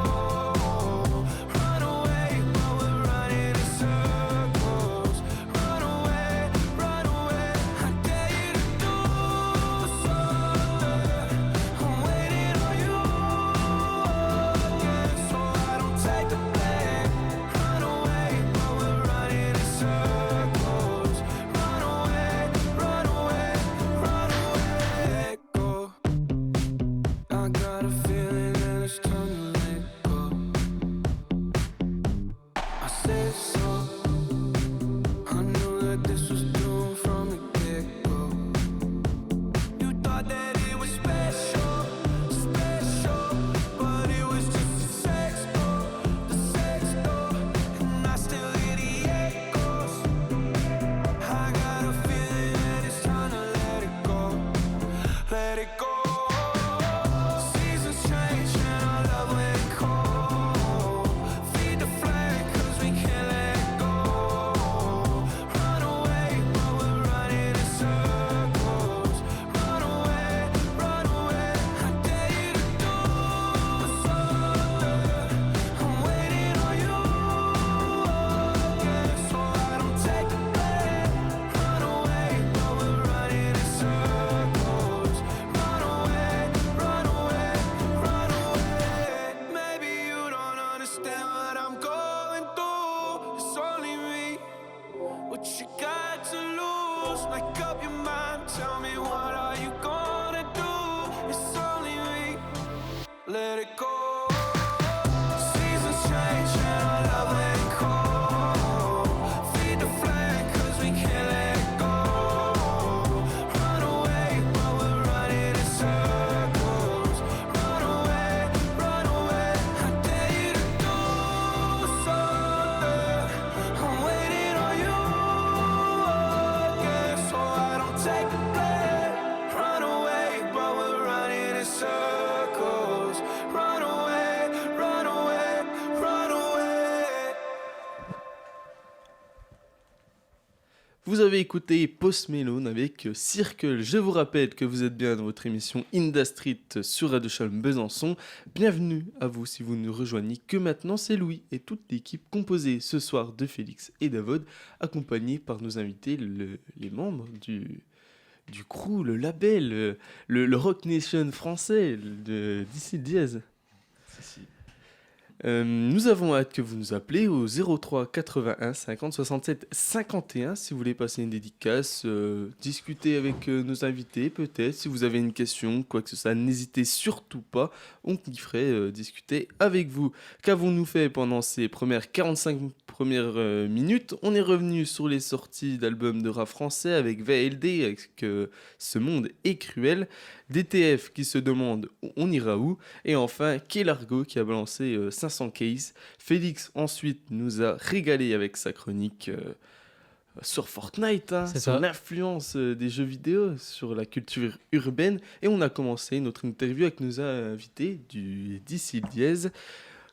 Run away, but we're running in circles. Run away, I dare you to do something. I'm waiting on you again, so I don't take the blame. Run away, but we're running in circles. Run away, go. I got a feeling that it's time to let go. I said so. I knew that this was doomed from the get-go. You thought that it was special, but it was just a sex door, and I still hear the echoes. I got a feeling that it's time to let it go. Let it go. Seasons change and our love went cold. Feed the flame 'cause we can't let go. Run away, but we're running in circles. Run away, I dare you to do something. I'm waiting on you again, so I don't take the blame. Run away, but we're running in circles. Run away. Maybe you don't understand what I'm going through. It's only me. What you got to lose? Make up your mind. Tell me, what are you gonna do? It's only me. Let it go. Seasons change and our love went cold. Feed the flame 'cause we can't let go. Run away, but we're running in circles. Run away, I dare you to do something. I'm waiting on you again, so I don't take the blame. Run away, but we're running in circles. Run away. Vous avez écouté Post Malone avec Circle. Je vous rappelle que vous êtes bien dans votre émission Industrie sur Radio Chalon Besançon. Bienvenue à vous si vous nous rejoignez que maintenant. C'est Louis et toute l'équipe composée ce soir de Félix et Davod, accompagnés par nos invités, les membres du crew, le label, le Rock Nation français, d'ici Diaz. Nous avons hâte que vous nous appelez au 03 81 50 67 51 si vous voulez passer une dédicace, discuter avec nos invités peut-être, si vous avez une question, quoi que ce soit, n'hésitez surtout pas, on kifferait discuter avec vous. Qu'avons-nous fait pendant ces 45 premières minutes? On est revenu sur les sorties d'albums de rap français avec VLD, avec Ce monde est cruel, DTF qui se demande on ira où, et enfin Kélargo qui a balancé 500 cases. Félix ensuite nous a régalé avec sa chronique sur Fortnite, C'est sur ça. l'influence des jeux vidéo sur la culture urbaine, et on a commencé notre interview avec nos invités du DC Dièse.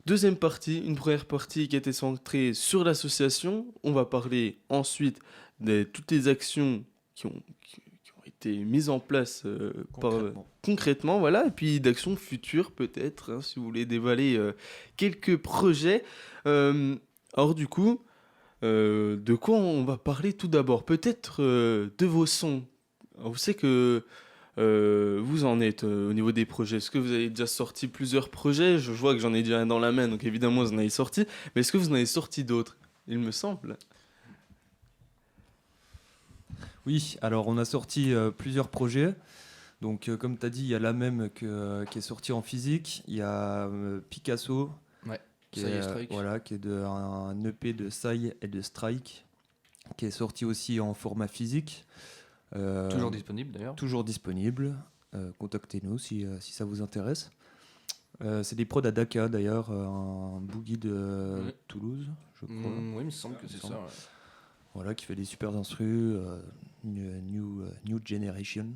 Deuxième partie, une première partie qui était centrée sur l'association. On va parler ensuite de toutes les actions qui ont été mises en place concrètement, voilà, et puis d'actions futures peut-être, hein, si vous voulez dévoiler quelques projets. Alors du coup, de quoi on va parler tout d'abord? Peut-être de vos sons. Alors, vous savez que vous en êtes au niveau des projets. Est-ce que vous avez déjà sorti plusieurs projets? Je vois que j'en ai déjà un dans la main, donc évidemment vous en avez sorti. Mais est-ce que vous en avez sorti d'autres? Il me semble. Oui, alors on a sorti plusieurs projets. Donc comme tu as dit, il y a la même qui est sortie en physique. Il y a Picasso, Ouais, qui Sai et est, Strike. voilà, qui est un EP de Sai et de Strike, qui est sorti aussi en format physique. Toujours disponible d'ailleurs. Toujours disponible. Contactez-nous si ça vous intéresse. C'est des prods à Daka d'ailleurs, un boogie de Ouais. Toulouse, je crois. Oui, il me semble que c'est ça. Ouais. Voilà, qui fait des super instrus, new generation,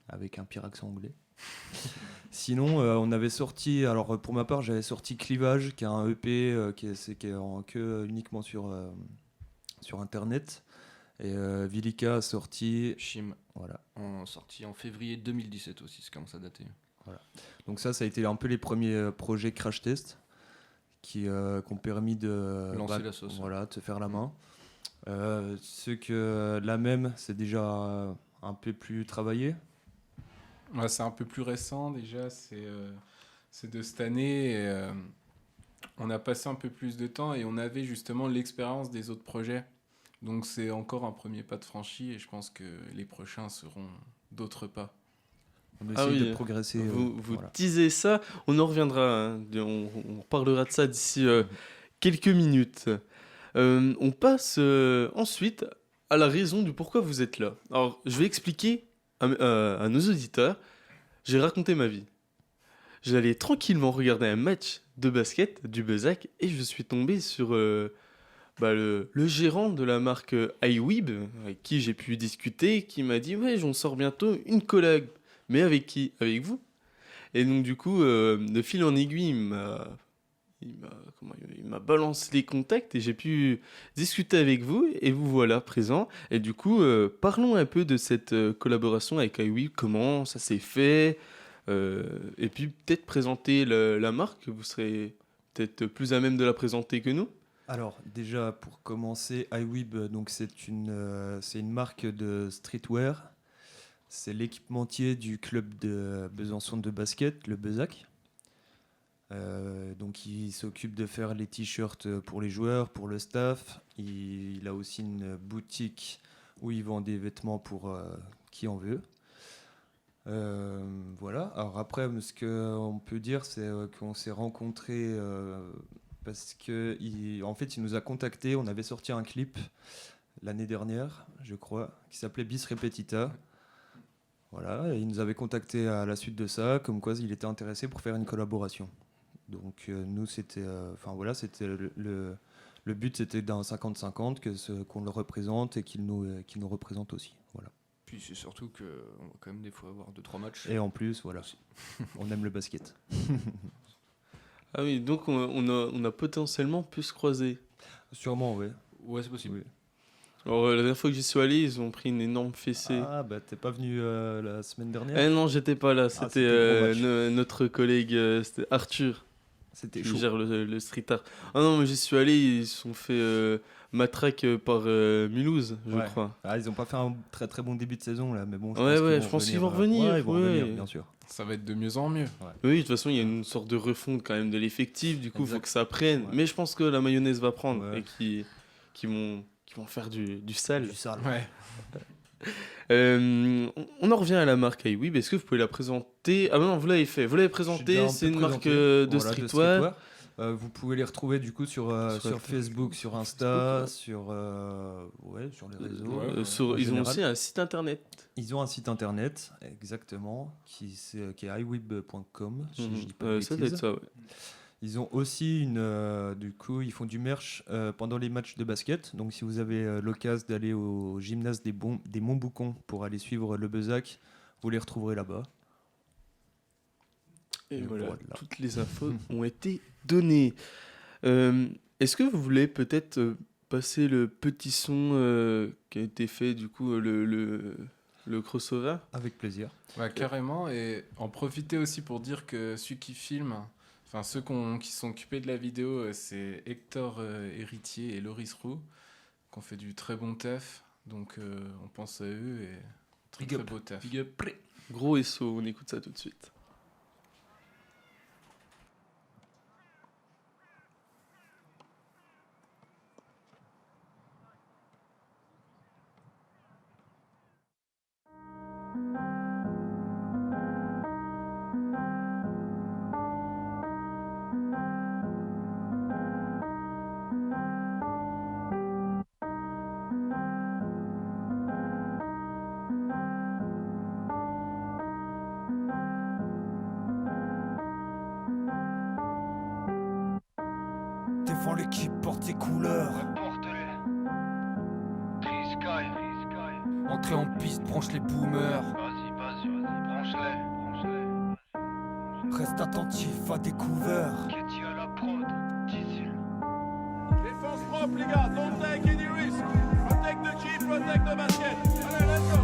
avec un pire accent anglais. Sinon, on avait sorti, alors pour ma part, j'avais sorti Clivage, qui est un EP qui est uniquement sur Internet. Et Vilika a sorti Chim, voilà. sorti en février 2017 aussi, c'est commence à dater. Voilà. Donc ça a été un peu les premiers projets crash test qui ont permis de Lancer la sauce. voilà, de se faire la main. Ce que la même, c'est déjà un peu plus travaillé. Ouais, c'est un peu plus récent déjà, c'est de cette année. Et, on a passé un peu plus de temps et on avait justement l'expérience des autres projets. Donc c'est encore un premier pas de franchi et je pense que les prochains seront d'autres pas. On essaie oui, de progresser. Vous voilà. teasez ça, on en reviendra, hein, on parlera de ça d'ici quelques minutes. On passe ensuite à la raison du pourquoi vous êtes là. Alors, je vais expliquer à nos auditeurs. J'ai raconté ma vie. J'allais tranquillement regarder un match de basket du Bezac et je suis tombé sur le gérant de la marque iWeb, avec qui j'ai pu discuter, qui m'a dit « Ouais, j'en sors bientôt une collab. » Mais avec qui? Avec vous. Et donc du coup, de fil en aiguille, il m'a balancé les contacts et j'ai pu discuter avec vous et vous voilà présent. Et du coup, parlons un peu de cette collaboration avec iWeb, comment ça s'est fait, et puis peut-être présenter la marque. Vous serez peut-être plus à même de la présenter que nous. Alors déjà pour commencer, iWeb, donc c'est une marque de streetwear. C'est l'équipementier du club de Besançon de basket, le Bezac. Donc il s'occupe de faire les t-shirts pour les joueurs, pour le staff. Il a aussi une boutique où il vend des vêtements pour qui en veut. Voilà. Alors après, ce qu'on peut dire, c'est qu'on s'est rencontrés parce que en fait, il nous a contactés. On avait sorti un clip l'année dernière, je crois, qui s'appelait Bis Repetita. Voilà, et il nous avait contacté à la suite de ça, comme quoi il était intéressé pour faire une collaboration. Donc nous, c'était, c'était le but, c'était d'un 50-50, qu'on le représente et qu'il nous représente aussi. Voilà. Puis c'est surtout qu'on va quand même des fois avoir 2-3 matchs. Et en plus, voilà, on aime le basket. Ah oui, donc on a potentiellement pu se croiser. Sûrement, oui. Ouais, c'est possible. Oui. Alors, la dernière fois que j'y suis allé, ils ont pris une énorme fessée. Ah, bah t'es pas venu la semaine dernière? Eh non, j'étais pas là. C'était c'était gros match. notre collègue, c'était Arthur, C'était qui chaud. gère le street art. Ah non, mais j'y suis allé, ils se sont fait matraque par Mulhouse, je Ouais. crois. Ah, ils ont pas fait un très très bon début de saison là, mais bon. Je pense qu'ils vont revenir. Ouais, ils vont ouais. revenir, bien sûr. Ça va être de mieux en mieux. Oui, de toute façon, il y a une sorte de refonte quand même de l'effectif, du coup, il faut Exact. que ça prenne. Ouais. Mais je pense que la mayonnaise va prendre Ouais. et qui vont faire du sale. Du sale. Ouais. On en revient à la marque iWeb. Est-ce que vous pouvez la présenter? Ah non, vous l'avez fait. Vous l'avez Je suis présenté. déjà un C'est peu une marque présenté. de Voilà, streetwear. Vous pouvez les retrouver du coup sur Facebook, sur Insta, sur les réseaux. Ouais. Ils ont général. aussi un site internet. Ils ont un site internet, exactement, qui est iweb.com, si je dis pas de Ça doit être bêtises. ça, ouais. Ils ont aussi du coup, ils font du merch pendant les matchs de basket. Donc, si vous avez l'occasion d'aller au gymnase des Montboucons pour aller suivre le Bezac, vous les retrouverez là-bas. Et voilà, voilà. toutes les infos ont été données. Est-ce que vous voulez peut-être passer le petit son qui a été fait, du coup, le crossover? Avec plaisir. Ouais, carrément. Et en profiter aussi pour dire que celui qui filme, enfin ceux qui sont occupés de la vidéo, c'est Hector Héritier et Loris Roux, qui ont fait du très bon taf. Donc on pense à eux et très, Big très up. beau taf. Big up. Gros SO, on écoute ça tout de suite. Défends l'équipe, porte tes couleurs. Entrée en piste, branche les boomers. Vas-y, branche-les. Reste attentif à découvert. Ketty à la prod, diesel. Défense propre, les gars, don't take any risk. Protect the G, protect the basket. Allez, let's go.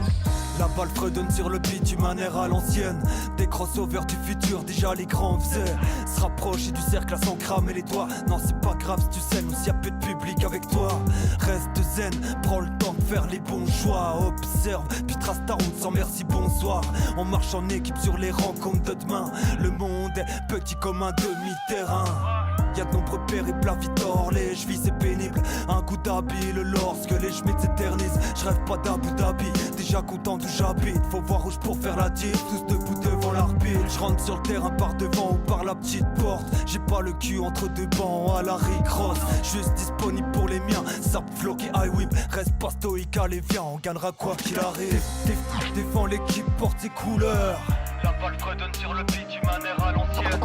La balle fredonne sur le bitume, un air à l'ancienne. Des crossovers du futur, déjà les grands faisaient. Se rapprocher du cercle à s'en cramer les doigts. Non, c'est pas grave si tu saignes ou s'il y a peu de public avec toi. Reste zen, prends le temps de faire les bons choix. Observe, puis trace ta route sans merci, bonsoir. On marche en équipe sur les rencontres de demain. Le monde est petit comme un demi-terrain. Y'a de nombreux périples à Vitor, les chevilles c'est pénible. Un coup d'habile lorsque les chemins s'éternisent. Je rêve pas d'Abu Dhabi, déjà content d'où j'habite. Faut voir rouge pour faire la diff, tous debout devant l'arbitre. Je rentre sur le terrain par devant ou par la petite porte. J'ai pas le cul entre deux bancs à la Rick Ross. Juste disponible pour les miens, sap floqué iWhip. Reste pas stoïque, allez viens, on gagnera quoi qu'il arrive. Défends l'équipe, porte tes couleurs. La balle fredonne sur le bitume, un air à l'ancienne.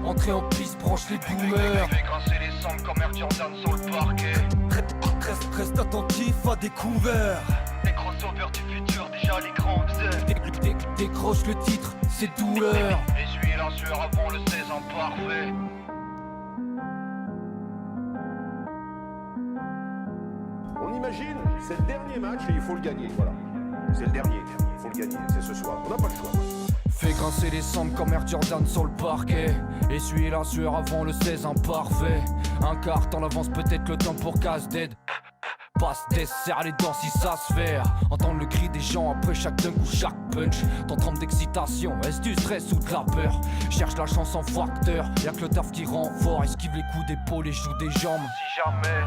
Entrée en piste, branche les boomers. Fais grincer les sangles comme Air Jordan sur le parquet. Reste attentif à découvert. Des crossovers du futur, déjà les grands faisaient. Décroche le titre, c'est douleur. Essuyer la sueur avant le 16 ans parfait. On imagine, c'est le dernier match et il faut le gagner, voilà. C'est le dernier, il faut le gagner, c'est ce soir, on n'a pas le choix. Fais grincer les sangles comme Air Jordan sur le parquet. Essuyer la sueur avant le 16 imparfait. Un quart en avance, peut-être le temps pour casse dead. Passe des serre les dents si ça se fait. Entendre le cri des gens après chaque dunk ou chaque punch. T'en trempe d'excitation, est-ce du stress ou de la peur? Cherche la chance en facteur, y'a que le taf qui rend fort. Esquive les coups d'épaule et joue des jambes. Si jamais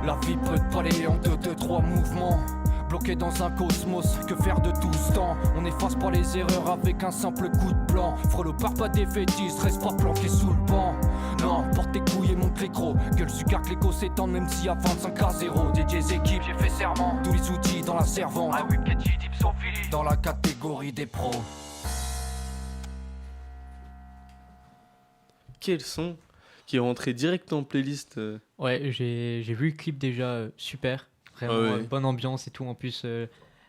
La vie peut te balayer en 2-3 mouvements. Bloqué dans un cosmos, que faire de tout ce temps? On efface pas les erreurs avec un simple coup de plan. Frelot part pas des fétiches, reste pas planqué sous le banc. Non, porte tes couilles et monte les crocs. Que le sucre que l'écho s'étende même s'il y a 25-0. Dédiés équipes, j'ai fait serment. Tous les outils dans la servante. Ah oui, Ketty, dipsophilie. Dans la catégorie des pros. Quel son qui est rentré direct en playlist. Ouais, j'ai vu le clip déjà, super. Vraiment, Ah ouais. bonne ambiance et tout. En plus,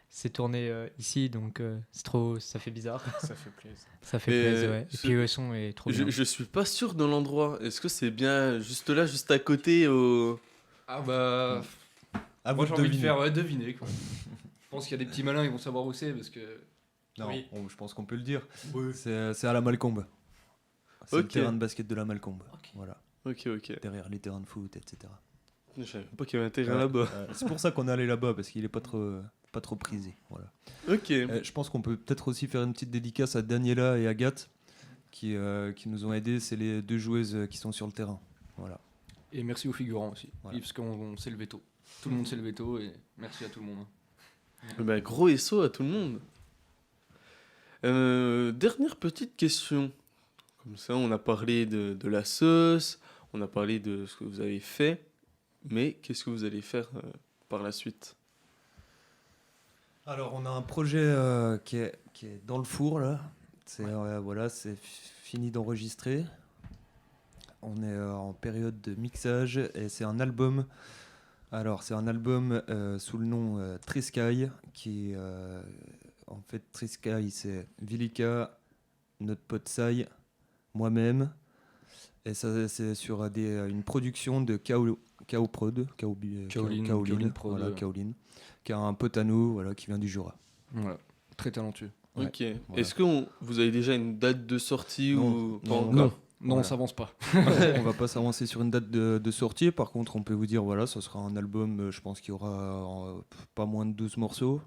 c'est tourné ici, donc c'est trop, ça fait bizarre. Ça fait plaisir. Ça fait plaisir, ouais. Et puis le son est trop bien. Je suis pas sûr de l'endroit. Est-ce que c'est bien juste là, juste à côté au... Ah bah. À Moi vous j'ai de envie de deviner. faire deviner quoi. Je pense qu'il y a des petits malins, ils vont savoir où c'est parce que. Non, Oui. je pense qu'on peut le dire. C'est à la Malcombe. C'est le Ok. terrain de basket de la Malcombe. Voilà, Ok. derrière les terrains de foot, etc. Je savais pas qu'il y avait un terrain là-bas. C'est pour ça qu'on est allé là-bas, parce qu'il est pas trop prisé. Voilà. Ok. Je pense qu'on peut peut-être aussi faire une petite dédicace à Daniela et Agathe qui nous ont aidés. C'est les 2 joueuses qui sont sur le terrain. Voilà. Et merci aux figurants aussi, Voilà. parce qu'on s'est levé tôt. Tout le monde s'est levé tôt et merci à tout le monde. Ben, gros SO à tout le monde. Dernière petite question. Comme ça, on a parlé de la sauce, on a parlé de ce que vous avez fait, mais qu'est-ce que vous allez faire par la suite? Alors, on a un projet qui est dans le four, là. C'est fini d'enregistrer. On est en période de mixage et c'est un album. Alors, c'est un album sous le nom Trisky, qui en fait, Trisky, c'est Vilika, notre pote Sai, moi-même. Et ça, c'est sur une production de Kaolin Prod, voilà, Kaolin, qui a un pote à nous, voilà, qui vient du Jura. Voilà, très talentueux. Ok. Ouais, voilà. Est-ce que vous avez déjà une date de sortie ou pas encore? Non, Voilà. on s'avance pas. On va pas s'avancer sur une date de sortie. Par contre, on peut vous dire, voilà, ça sera un album, je pense qu'il y aura pas moins de 12 morceaux.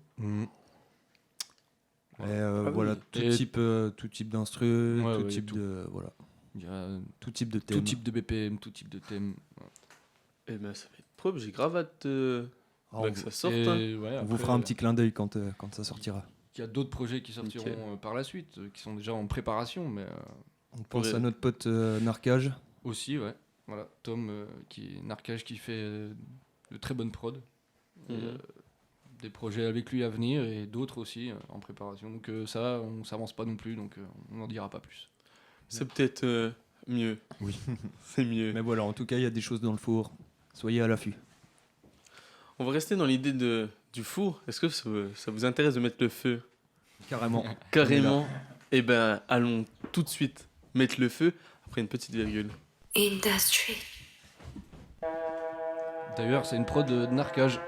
Et voilà, tout type d'instru, Ouais, tout ouais, type tout. de voilà, Il y a tout type de thème. tout type de BPM, tout type de thème. Eh ben, ça va être propre, j'ai grave hâte que ça sorte. Et hein. ouais, On vous après, fera un petit clin d'œil quand ça sortira. Il y a d'autres projets qui sortiront par la suite, qui sont déjà en préparation, mais On pense à notre pote Narcage. aussi, ouais. Voilà, Tom, Narcage, qui fait de très bonnes prods. Et, des projets avec lui à venir et d'autres aussi en préparation. Donc ça, on s'avance pas non plus, donc on n'en dira pas plus. C'est peut-être mieux. Oui. C'est mieux. Mais voilà, en tout cas, il y a des choses dans le four. Soyez à l'affût. On va rester dans l'idée du four. Est-ce que ça vous intéresse de mettre le feu? Carrément. Carrément. Eh ben, allons tout de suite mettre le feu après une petite virgule. Industry. D'ailleurs, c'est une prod de Narcage.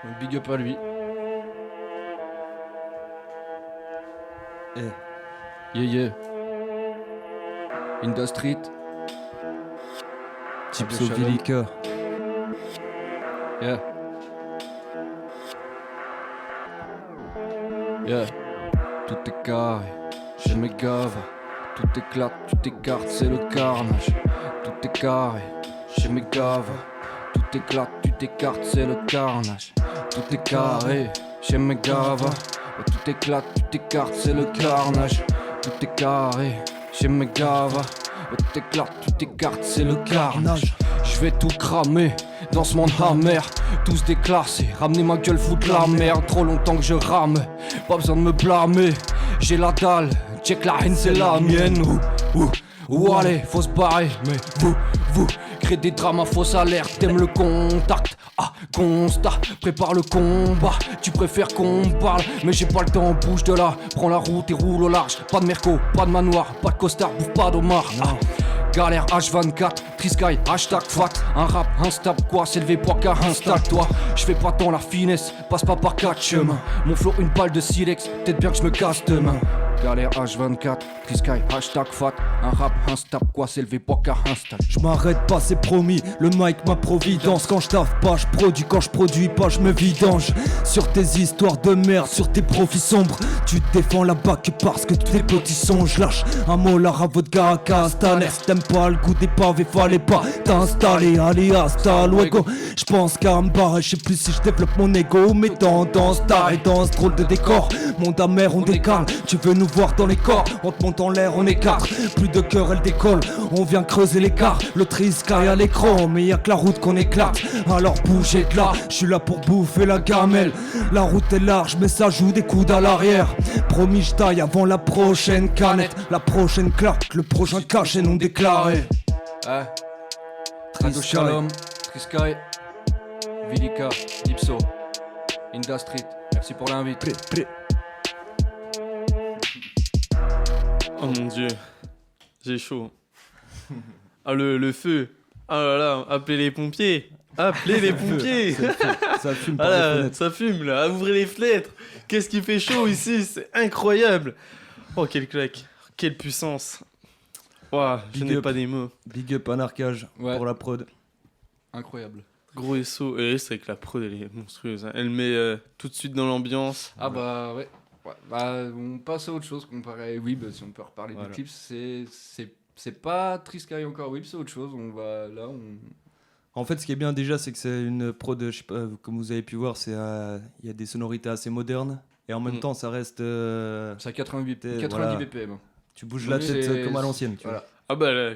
Donc big up à lui. Yeah. Industry. Tipso Vilika. Yeah. Tout est carré, chez mes gaves. Tout éclate, tout écarte, c'est le carnage. Tout est carré, chez mes gaves. Tout éclate, tout écarte, c'est le carnage. Tout est carré, chez mes gaves. Tout éclate, tout écarte, c'est le carnage. Tout est carré, chez mes gaves. Tout éclate, tout écarte, c'est le carnage. Je vais tout cramer dans ce monde amer. Tous déclassés, ramener ma gueule, foutre la merde. Trop longtemps que je rame, pas besoin de me blâmer. J'ai la dalle, check la haine, c'est la mienne. Ouh, allez, faut se barrer. Mais vous, créez des drames à fausse alerte. T'aimes le contact, constat, prépare le combat. Tu préfères qu'on parle, mais j'ai pas le temps, bouge de là. Prends la route et roule au large. Pas de merco, pas de manoir, pas de costard, bouffe pas d'homard. Galère H24, Trisky, hashtag fat. Un rap instable quoi, c'est levé pour qu'à installe-toi. Je fais pas tant la finesse, passe pas par 4 chemins. Mon flow une balle de silex, peut-être bien que je me casse demain. Galère H24, Trisky, hashtag fat. Un rap instable quoi, c'est levé pour qu'à installe. Je m'arrête pas, c'est promis, le mic ma providence. Quand je taffe pas, je produis, quand je produis pas, je me vidange. Sur tes histoires de merde, sur tes profits sombres. Tu te défends là-bas que parce que tes petits songes. Lâche un molar à votre gars à Castaner. T'aimes pas le goût des pavés, fallait pas t'installer. Allez, hasta luego. J'pense qu'à me barrer, je sais plus si je développe mon ego. Mais tendance d'art et dans ce drôle de décor. Monde amer, on décale. Tu veux nous voir dans les corps, on te monte en l'air, on écarte. Plus de cœur, elle décolle. On vient creuser l'écart. Le Trisky à l'écran, mais y'a que la route qu'on éclate. Alors bougez de là, je suis là pour bouffer la gamelle. La route est large, mais ça joue des coudes à l'arrière. Promis, je taille avant la prochaine canette. La prochaine claque, le prochain caché non déclaré. Radio Shalom, Trisky, Vilika, Dipso, Industry. Merci pour l'invite. Oh mon dieu, j'ai chaud. Ah le feu. Ah là là, appelez les pompiers. Appelez les pompiers. Ça fume par les fenêtres. Ça fume là, ouvrez les fenêtres. Qu'est-ce qui fait chaud ici, c'est incroyable. Oh quelle claque, quelle puissance. Ouah, je n'ai pas des mots. Big up à Narcage pour la prod. Incroyable. Gros SO. Et c'est vrai que la prod, elle est monstrueuse. Hein. Elle met tout de suite dans l'ambiance. Ah bah ouais. Ouais, bah, on passe à autre chose comparé à Weeb, si on peut reparler Voilà. du clip. C'est pas Triskay encore Weeb, c'est autre chose. En fait, ce qui est bien déjà, c'est que c'est une prod, je sais pas, comme vous avez pu voir, il y a des sonorités assez modernes. Et en même temps, ça reste. C'est à 90 voilà. BPM. Tu bouges la tête comme à l'ancienne. Tu vois. Ah bah là,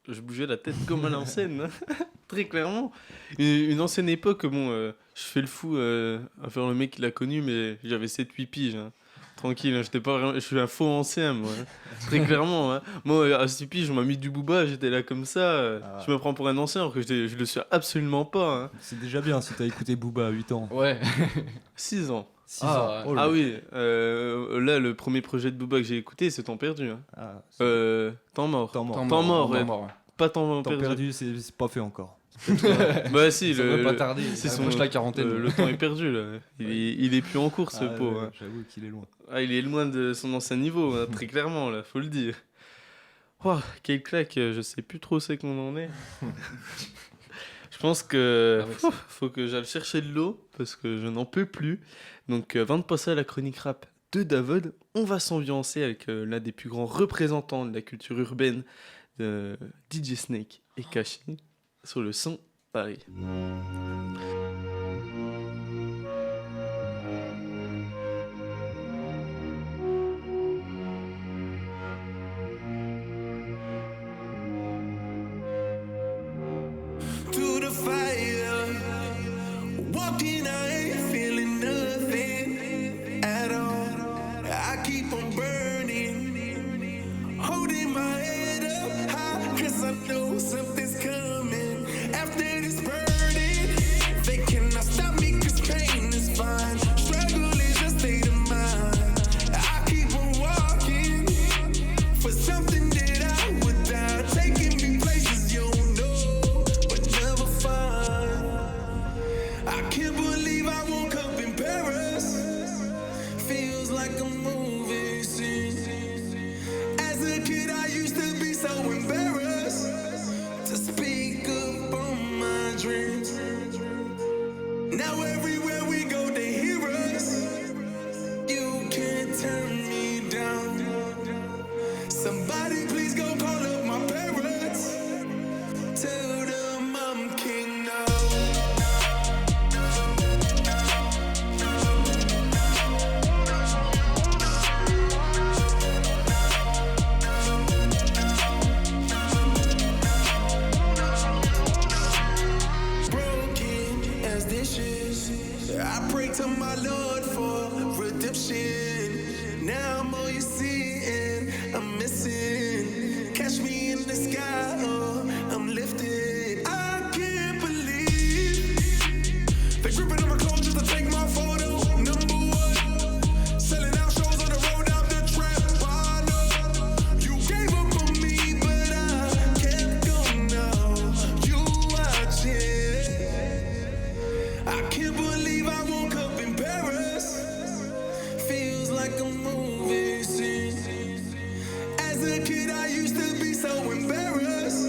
je bougeais la tête comme à l'ancienne. Hein. Très clairement. Une ancienne époque, bon, je fais le fou à faire le mec qui l'a connu, mais j'avais 7-8 piges. Hein. Tranquille, hein, j'étais pas vraiment... je suis un faux ancien, moi. Hein. Très clairement. Hein. Moi, à 6 piges, on m'a mis du booba, j'étais là comme ça. Je me prends pour un ancien, alors que je le suis absolument pas. Hein. C'est déjà bien si t'as écouté Booba à 8 ans. Ouais. 6 ans. 6 ans. Oh là. Ah oui, là, le premier projet de Booba que j'ai écouté, c'est Temps perdu. Hein. Temps mort. Temps mort. Temps mort, ouais. Ouais. Pas temps Temps perdu. perdu, c'est pas fait encore. Bah si, Ça va pas tarder, c'est ça son approche la quarantaine. le temps est perdu là. Il est plus en course, ce pauvre. Hein. J'avoue qu'il est loin. Ah, il est loin de son ancien niveau, hein, très clairement là, faut le dire. Wow, quelle claque, je sais plus trop c'est qu'on en est. Je pense que faut que j'aille chercher de l'eau parce que je n'en peux plus. Donc avant de passer à la chronique rap de Davod, on va s'ambiancer avec l'un des plus grands représentants de la culture urbaine, DJ Snake et Kashi, sur le son Paris. To the fire, walking, I ain't feeling nothing at all. I keep on burning, holding my head up high, 'cause I know something's coming after this burning. They cannot stop me 'cause pain is fine. Struggle is a state of mind. I keep on walking for something that I would die, taking me places you don't know but never find. I can't believe I woke up in Paris. Feels like a movie scene. As a kid, I used to be so embarrassed to speak up on my dreams. Now everywhere we go, they hear us. You can't turn me down. Somebody please go call up my parents. Tell them I'm king now. Broken as dishes, I pray to my Lord for redemption. Now I'm all you see and I'm missing. Catch me in the sky or I'm lifted. I can't believe they gripping on my clothes just to take my photo. Number one, selling out shows on the road out the trap. I know you gave up on me, but I kept going now. You watch it. I can't believe I woke up in Paris. Feels like a movie scene. As a kid, I used to be so embarrassed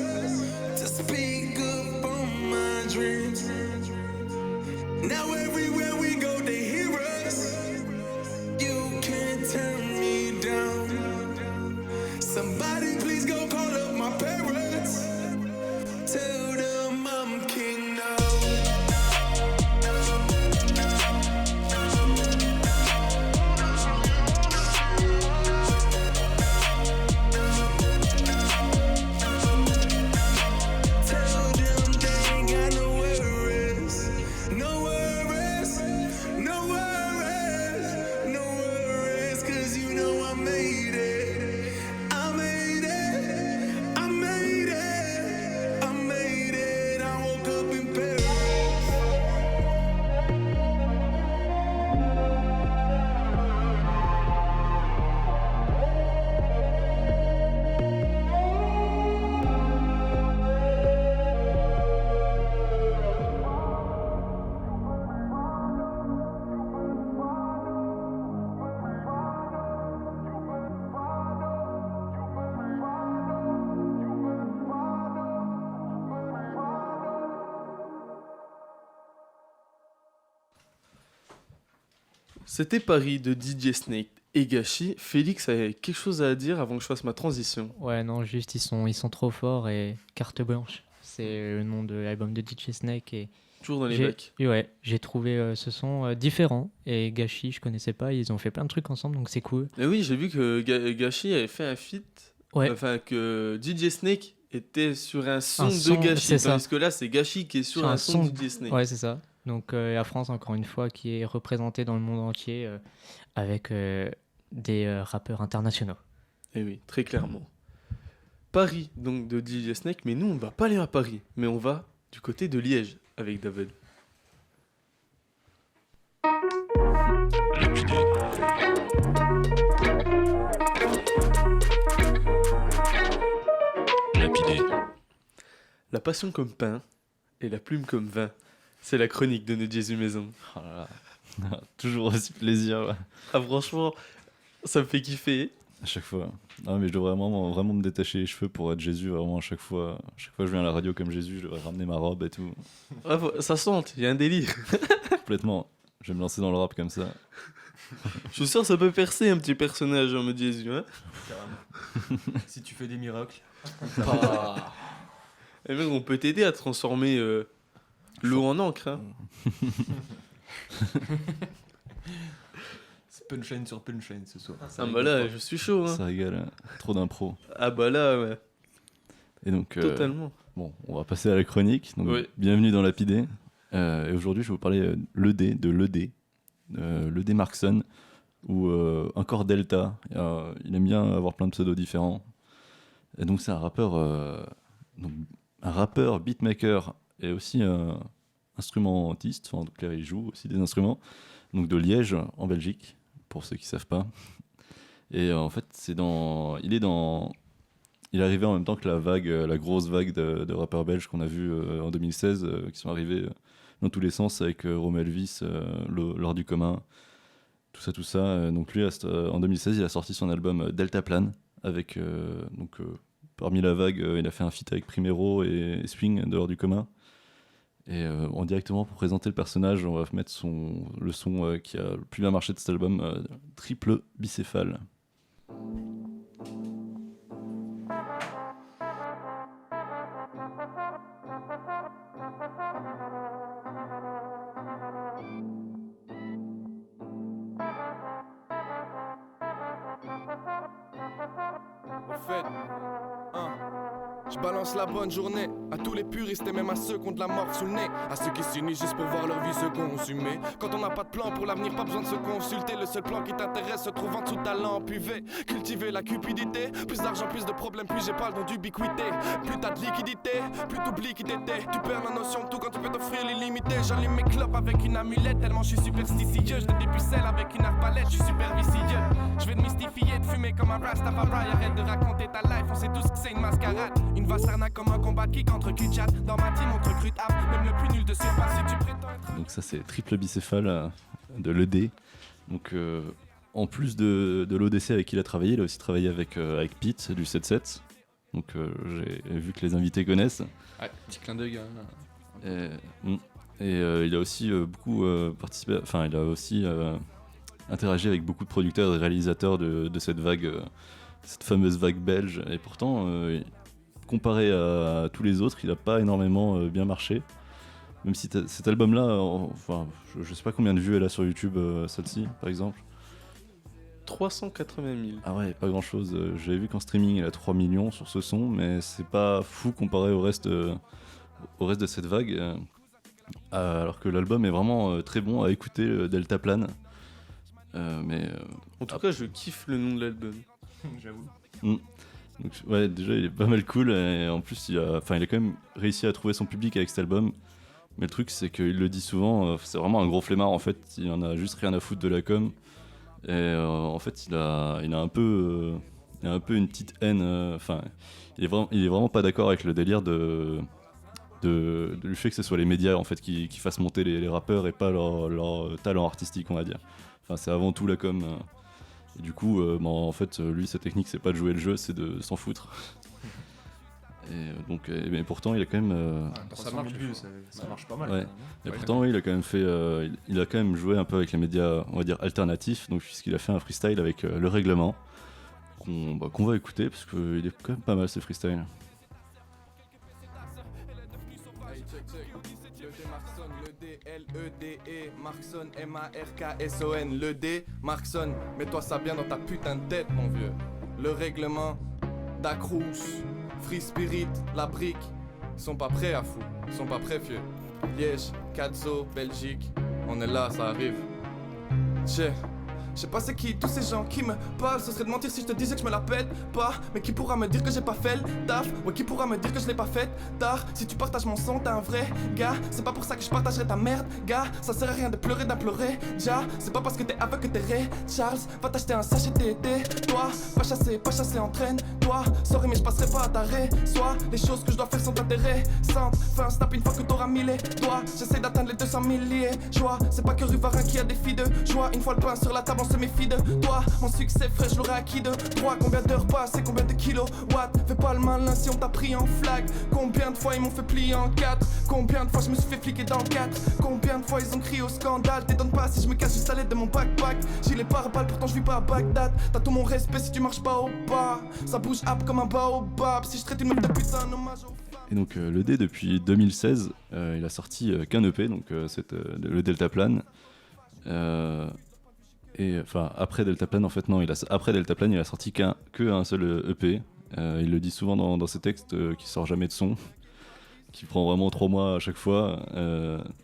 to speak up on my dreams. Now everywhere we go, they hear us. You can't turn me down. Somebody please go call up my parents. Tell them I'm king now. Tell them they ain't got no worries. No worries, no worries, no worries, 'cause you know I made it. I made it, I made it. C'était Paris de DJ Snake et Gachi. Félix avait quelque chose à dire avant que je fasse ma transition. Ouais, non, juste ils sont trop forts et carte blanche. C'est le nom de l'album de DJ Snake et Toujours dans les bacs. Ouais, j'ai trouvé ce son différent et Gachi, je connaissais pas, ils ont fait plein de trucs ensemble donc c'est cool. Et oui, j'ai vu que Gachi avait fait un feat. Ouais. Enfin, que DJ Snake était sur un son son, de Gachi. c'est ça. Tandis que là, c'est Gachi qui est sur un son de DJ Snake. Ouais, c'est ça. Donc la France, encore une fois, qui est représentée dans le monde entier avec des rappeurs internationaux. Et oui, très clairement. Paris, donc de DJ Snake, mais nous, on ne va pas aller à Paris, mais on va du côté de Liège avec David. Lapidé. La passion comme pain et la plume comme vin. C'est la chronique de notre Jésus Maison. Oh là là. Toujours aussi plaisir. Ouais. Ah, franchement, ça me fait kiffer. À chaque fois. Non, mais je devrais vraiment me détacher les cheveux pour être Jésus. Vraiment, à chaque fois que je viens à la radio comme Jésus, je devrais ramener ma robe et tout. Ah, ça sente, il y a un délire. Complètement. Je vais me lancer dans le rap comme ça. Je suis sûr que ça peut percer un petit personnage en mode Jésus. Hein. Si tu fais des miracles. Et même, on peut t'aider à transformer l'eau en encre. Hein. C'est punchline sur punchline ce soir. Ah bah là, je suis chaud. Hein. Ça régale. Hein. Trop d'impro. Ah bah là, ouais. Et donc, totalement. Bon, on va passer à la chronique. Donc, oui. Bienvenue dans Lapidé. Et aujourd'hui, je vais vous parler de l'ED Markson, ou encore Delta. Il aime bien avoir plein de pseudos différents. Et donc, c'est un rappeur, beatmaker et aussi instrumentiste. Enfin, donc là, il joue aussi des instruments. Donc de Liège, en Belgique, pour ceux qui ne savent pas. Et en fait, il est arrivé en même temps que la grosse vague de rappeurs belges qu'on a vu en 2016, qui sont arrivés dans tous les sens avec Rome Elvis, L'Or du commun, tout ça. Donc lui, en 2016, il a sorti son album Deltaplan, avec parmi la vague, il a fait un feat avec Primero et Swing de L'Or du commun. Et directement pour présenter le personnage, on va mettre le son qui a le plus bien marché de cet album, Triple Bicéphale. Je balance la bonne journée à tous les puristes et même à ceux qui ont de la mort sous le nez, à ceux qui s'unissent juste pour voir leur vie se consumer. Quand on n'a pas de plan pour l'avenir, pas besoin de se consulter. Le seul plan qui t'intéresse se trouve en dessous de ta lampe UV. Cultiver la cupidité, plus d'argent, plus de problèmes, plus j'ai pas le don d'ubiquité. Plus t'as de liquidité, plus t'oublies qui t'étais. Tu perds la notion de tout quand tu peux t'offrir l'illimité. J'allume mes clopes avec une amulette, tellement je suis superstitieux. Je te dépucelle avec une arbalète, je suis super vicieux. Je vais te mystifier, de fumer comme un Rastafari. Arrête de raconter ta life, on sait tous que c'est une mascarade. Une vaste arnaque comme un combat de kick entre cul-chat. Dans ma team on te recrute ap, même le plus nul de surpasse si tu prétends être... Donc ça c'est Triple Bicéphale de l'ED. Donc en plus de l'ODC avec qui il a travaillé, il a aussi travaillé avec Pete du 7-7. Donc j'ai vu que les invités connaissent. Ouais, petit clin d'œil. Et il a aussi beaucoup participé, enfin il a aussi interagi avec beaucoup de producteurs et réalisateurs de cette vague, cette fameuse vague belge. Et pourtant, comparé à tous les autres, il n'a pas énormément bien marché. Même si cet album-là, enfin, je sais pas combien de vues elle a sur YouTube, celle-ci, par exemple. 380 000. Ah ouais, pas grand-chose. J'avais vu qu'en streaming, elle a 3 millions sur ce son, mais c'est pas fou comparé au reste de cette vague. Alors que l'album est vraiment très bon à écouter, Deltaplan. En tout cas, je kiffe le nom de l'album. J'avoue. Donc, ouais, déjà il est pas mal cool et en plus il a quand même réussi à trouver son public avec cet album. Mais le truc c'est qu'il le dit souvent, c'est vraiment un gros flemmard en fait, il en a juste rien à foutre de la com. Et en fait il a un peu une petite haine, il est vraiment pas d'accord avec le délire du fait que ce soit les médias en fait qui fassent monter les rappeurs et pas leur talent artistique, on va dire. Enfin c'est avant tout la com. Et du coup, en fait, lui, sa technique, c'est pas de jouer le jeu, c'est de s'en foutre. Mais pourtant, il a quand même. Ça marche, ça marche pas mal. Ouais. Et pourtant, oui, il a quand même fait. Il a quand même joué un peu avec les médias, on va dire, alternatifs. Donc, puisqu'il a fait un freestyle avec Le Règlement, qu'on va écouter, parce qu'il est quand même pas mal ce freestyle. L-E-D-E, Markson, M-A-R-K-S-O-N, le D, Markson, mets-toi ça bien dans ta putain de tête, mon vieux. Le règlement, Dacrous, Free Spirit, La Brique, ils sont pas prêts à fou, ils sont pas prêts, vieux. Liège, Cazzo, Belgique, on est là, ça arrive. Je sais pas c'est qui tous ces gens qui me parlent. Ce serait de mentir si je te disais que je me la pète pas. Mais qui pourra me dire que j'ai pas fait le taf? Ouais, qui pourra me dire que je l'ai pas fait tard? Si tu partages mon son, t'es un vrai gars. C'est pas pour ça que je partagerai ta merde, gars. Ça sert à rien de pleurer, d'implorer. Ja, c'est pas parce que t'es aveugle que t'es Ray Charles. Va t'acheter un sachet d'été. Toi, pas chasser, entraîne. Toi, sorry mais je passerai pas à t'arrêt. Soit les choses que je dois faire sont intéressantes. Fais un snap une fois que t'auras mis les doigts. J'essaie d'atteindre les 200 milliers. Joie, c'est pas que Rivarin qui a des filles de joie. Une fois le pain sur la table, on se méfie de toi. Mon succès frais, je l'aurais acquis de 3. Combien d'heures passent et combien de kilowatts? Fais pas le malin si on t'a pris en flag. Combien de fois ils m'ont fait plier en 4? Combien de fois je me suis fait fliquer dans le 4? Combien de fois ils ont crié au scandale? T'étonnes pas si je me casse juste à l'aide de mon backpack. J'ai les pare-balles, pourtant je vis pas à Bagdad. T'as tout mon respect si tu marches pas au bas. Ça bouge hop comme un baobab. Si je traite une meuf de putain, un hommage au... Et donc le D, depuis 2016, il a sorti qu'un EP, donc le Deltaplan. Et enfin après Deltaplan, en fait non, après Deltaplan, il a sorti qu'un seul EP. Il le dit souvent dans ses textes qu'il sort jamais de son, qui prend vraiment 3 mois à chaque fois.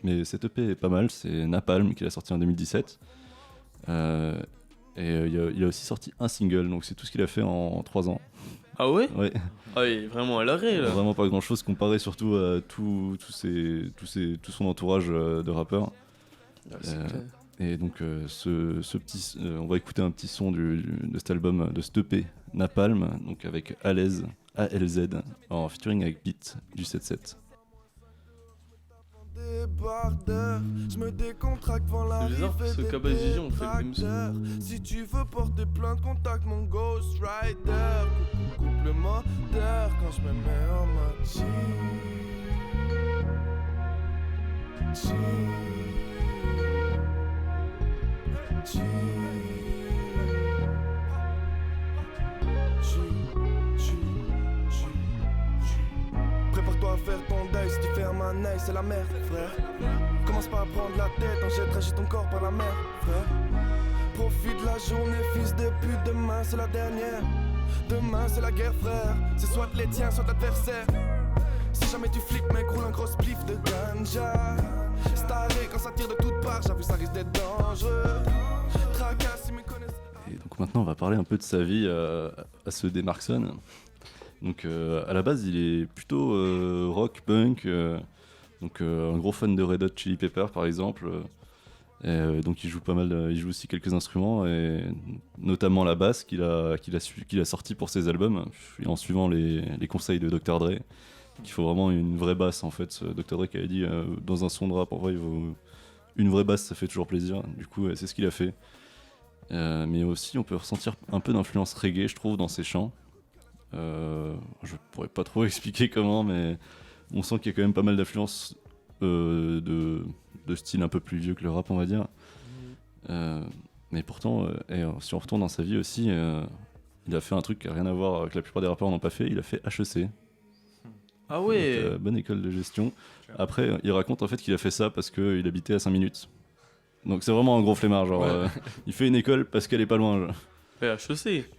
Mais cet EP est pas mal, c'est Napalm qu'il a sorti en 2017. Il a aussi sorti un single, donc c'est tout ce qu'il a fait en 3 ans. Ah ouais? Ouais. Ah, il est vraiment à l'arrêt là. Vraiment pas grand chose comparé surtout à tout son entourage de rappeurs. Et donc on va écouter un petit son de cet album, de cet EP Napalm, donc avec ALZ en featuring avec Beat du 7-7. Je me décontracte devant la C'est bizarre, ce Cabazizi, on fait le même son. Si tu veux porter plainte, contacte mon Ghost Rider. Coupe le moteur quand je me mets en mode G. Prépare-toi à faire ton deuil, si tu fermes un œil, c'est la merde, frère. Commence pas à prendre la tête, on jettera juste ton corps par la mer, frère. Profite de la journée, fils de pute, demain c'est la dernière. Demain c'est la guerre, frère. C'est soit les tiens, soit l'adversaire. Si jamais tu flippes, mec, roule un gros spliff de ganja. Staré quand ça tire de toutes parts, j'avoue ça risque d'être dangereux. Tracas si mes connaissent. Et donc maintenant on va parler un peu de sa vie à ce D. Markson. Donc à la base il est plutôt rock, punk, donc un gros fan de Red Hot Chili Peppers par exemple. Donc il joue pas mal, il joue aussi quelques instruments et notamment la basse qu'il a sorti pour ses albums en suivant les conseils de Dr. Dre. Qu'il faut vraiment une vraie basse en fait. Dr. Dre qui avait dit dans un son de rap en vrai il vaut une vraie basse, ça fait toujours plaisir. Du coup c'est ce qu'il a fait. Mais aussi on peut ressentir un peu d'influence reggae je trouve dans ses chants. Je pourrais pas trop expliquer comment, mais on sent qu'il y a quand même pas mal d'influence de style un peu plus vieux que le rap, on va dire. Mais pourtant, si on retourne dans sa vie aussi, il a fait un truc qui n'a rien à voir, que la plupart des rappeurs n'ont pas fait. Il a fait HEC. Ah ouais. Donc, bonne école de gestion. Après, il raconte en fait qu'il a fait ça parce qu'il habitait à 5 minutes. Donc c'est vraiment un gros flemmard, genre il fait une école parce qu'elle est pas loin. Genre. HEC.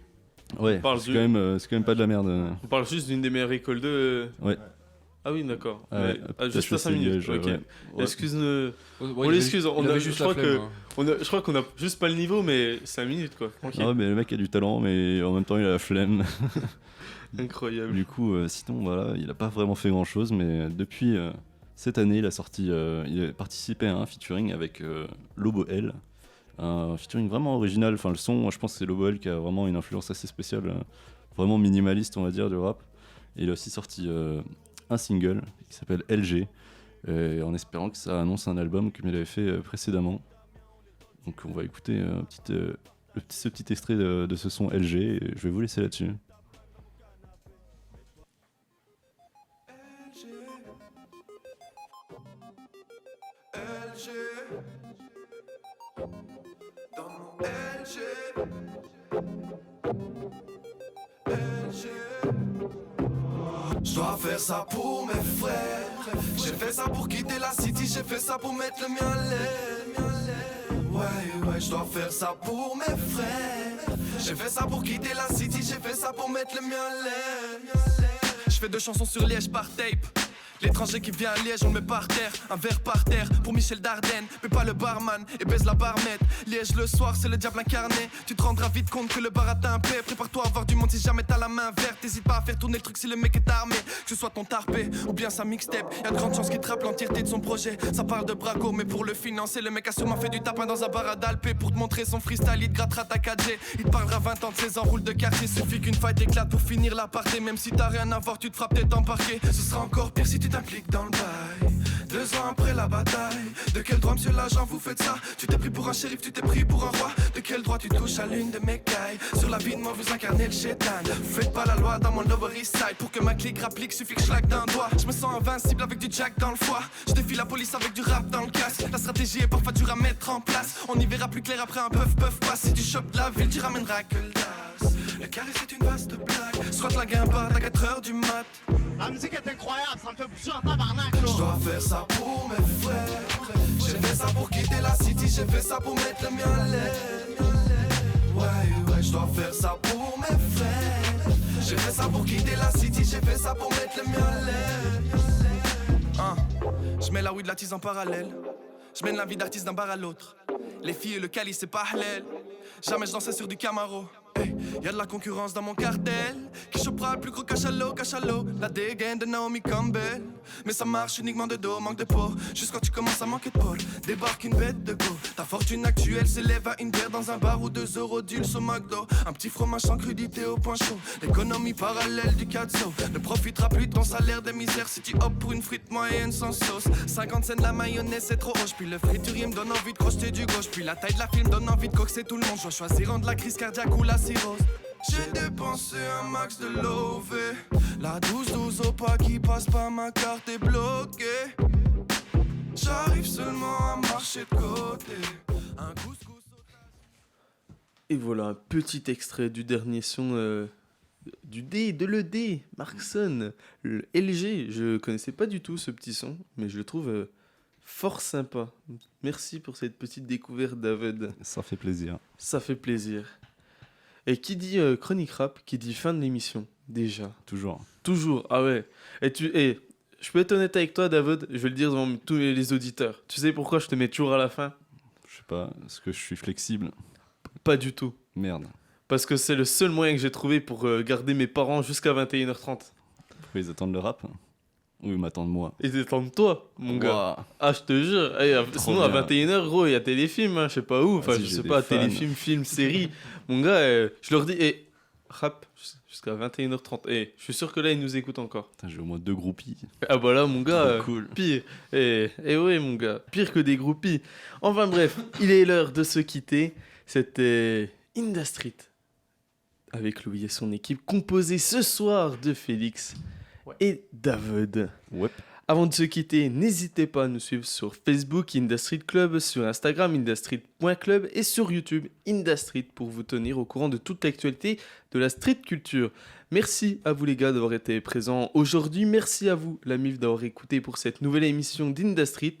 Ouais, c'est quand même pas de la merde. On parle juste d'une des meilleures écoles de... Ouais. Ah oui, d'accord. Juste à 5 minutes. Ouais. Okay. Excuse-nous. Ouais, on l'excuse. Je crois qu'on a juste pas le niveau, mais 5 minutes quoi. Okay. Ah ouais, mais le mec a du talent, mais en même temps il a la flemme. Incroyable. Du coup, sinon voilà, il a pas vraiment fait grand chose, mais depuis cette année, il a participé à un featuring avec Lobo L. Un featuring vraiment original. Enfin, le son, je pense que c'est Lobo L qui a vraiment une influence assez spéciale, vraiment minimaliste, on va dire, du rap. Et il a aussi sorti un single qui s'appelle LG, en espérant que ça annonce un album comme il avait fait précédemment. Donc, on va écouter ce petit extrait de ce son LG, et je vais vous laisser là-dessus. LG. Dans mon LG. LG. Je dois faire ça pour mes frères. J'ai fait ça pour quitter la city, j'ai fait ça pour mettre le mien à l'aile. Ouais, je dois faire ça pour mes frères. J'ai fait ça pour quitter la city, j'ai fait ça pour mettre le mien à l'aile. Je fais 2 chansons sur Liège par tape. L'étranger qui vient à Liège, on le met par terre. Un verre par terre pour Michel Dardenne. Mais pas le barman et baise la barmette. Liège le soir, c'est le diable incarné. Tu te rendras vite compte que le bar atteint un paix. Prépare-toi à avoir du monde si jamais t'as la main verte. T'hésites pas à faire tourner le truc si le mec est armé. Que ce soit ton tarpé ou bien sa mixtape. Y'a de grandes chances qu'il trappe l'entièreté de son projet. Ça parle de braco, mais pour le financer, le mec a sûrement fait du tapin dans un bar à Dalpé. Pour te montrer son freestyle, il te grattera ta 4G. Il te parlera 20 ans de ses enroules de quartier. Suffit qu'une fight éclate pour finir l'aparté. Même si t'as rien à voir, tu te feras peut-être embarquer. Ce sera encore pire si tu t'impliques dans le bail. 2 ans après la bataille, de quel droit monsieur l'agent vous faites ça? Tu t'es pris pour un shérif, tu t'es pris pour un roi. De quel droit tu touches à l'une de mes cailles? Sur la vie de moi vous incarnez le chétan. Faites pas la loi dans mon Lower East Side. Pour que ma clique rapplique suffit que je claque d'un doigt. Je me sens invincible avec du jack dans le foie. Je défie la police avec du rap dans le casque. La stratégie est parfois dure à mettre en place. On y verra plus clair après un puff passe. Si tu chopes la ville tu ramèneras que le das. Le carré c'est une vaste blague. Soit la guimbarde à 4h du mat. La musique est incroyable, ça me fait bouger en tabarnak là. Je dois faire ça pour mes frères. J'ai fait ça pour quitter la city, j'ai fait ça pour mettre le mien à l'aile. Ouais, je dois faire ça pour mes frères. J'ai fait ça pour quitter la city, j'ai fait ça pour mettre le mien à l'aile. Je mets la weed de la tise en parallèle. Je mène la vie d'artiste d'un bar à l'autre. Les filles et le calice c'est pas halal. Jamais je dansais sur du Camaro. Hey, y'a de la concurrence dans mon cartel. Qui chopera le plus gros cachalot. La dégaine de Naomi Campbell. Mais ça marche uniquement de dos, manque de peau. Juste quand tu commences à manquer de pôle. Débarque une bête de go. Ta fortune actuelle s'élève à une bière dans un bar ou 2 € d'ulce au McDo. Un petit fromage sans crudité au point chaud. L'économie parallèle du cazzo. Ne profitera plus de ton salaire de misère si tu optes pour une frite moyenne sans sauce. 50 cents de la mayonnaise c'est trop hoche. Puis le friturier me donne envie de crocheter du gauche. Puis la taille de la film donne envie de coxer tout le monde. Je dois choisir entre la crise cardiaque ou la cirrhose. J'ai dépensé un max de lové. La 12-12 au pas qui passe pas, ma carte est bloquée. J'arrive seulement à marcher de côté. Un couscous. Et voilà un petit extrait du dernier son du D, de l'ED, Markson, le LG. Je connaissais pas du tout ce petit son, mais je le trouve fort sympa. Merci pour cette petite découverte, David. Ça fait plaisir. Ça fait plaisir. Et qui dit chronique rap, qui dit fin de l'émission, déjà. Toujours. Toujours, ah ouais. Et je peux être honnête avec toi, David, je vais le dire devant tous les auditeurs. Tu sais pourquoi je te mets toujours à la fin? Je sais pas, est-ce que je suis flexible? Pas du tout. Merde. Parce que c'est le seul moyen que j'ai trouvé pour garder mes parents jusqu'à 21h30. Pourquoi ils attendent le rap? Ou ils m'attendent moi? Ils attendent toi, mon gars. Ah, je te jure. Sinon, à 21h, gros, il y a téléfilm, hein, je sais pas où. Enfin, Vas-y, je j'ai sais des pas, fans. téléfilm, film, série. Mon gars, je leur dis, rap jusqu'à 21h30. Je suis sûr que là, ils nous écoutent encore. Putain, j'ai au moins 2 groupies. Ah bah là, mon gars, cool. Pire. Ouais, mon gars, pire que des groupies. Enfin bref, il est l'heure de se quitter. C'était Industry avec Louis et son équipe, composée ce soir de Félix et David. Ouais. Avant de se quitter, n'hésitez pas à nous suivre sur Facebook, Industry Club, sur Instagram, industry.club et sur YouTube, Industry, pour vous tenir au courant de toute l'actualité de la street culture. Merci à vous les gars d'avoir été présents aujourd'hui. Merci à vous, la MIF, d'avoir écouté pour cette nouvelle émission d'Industry.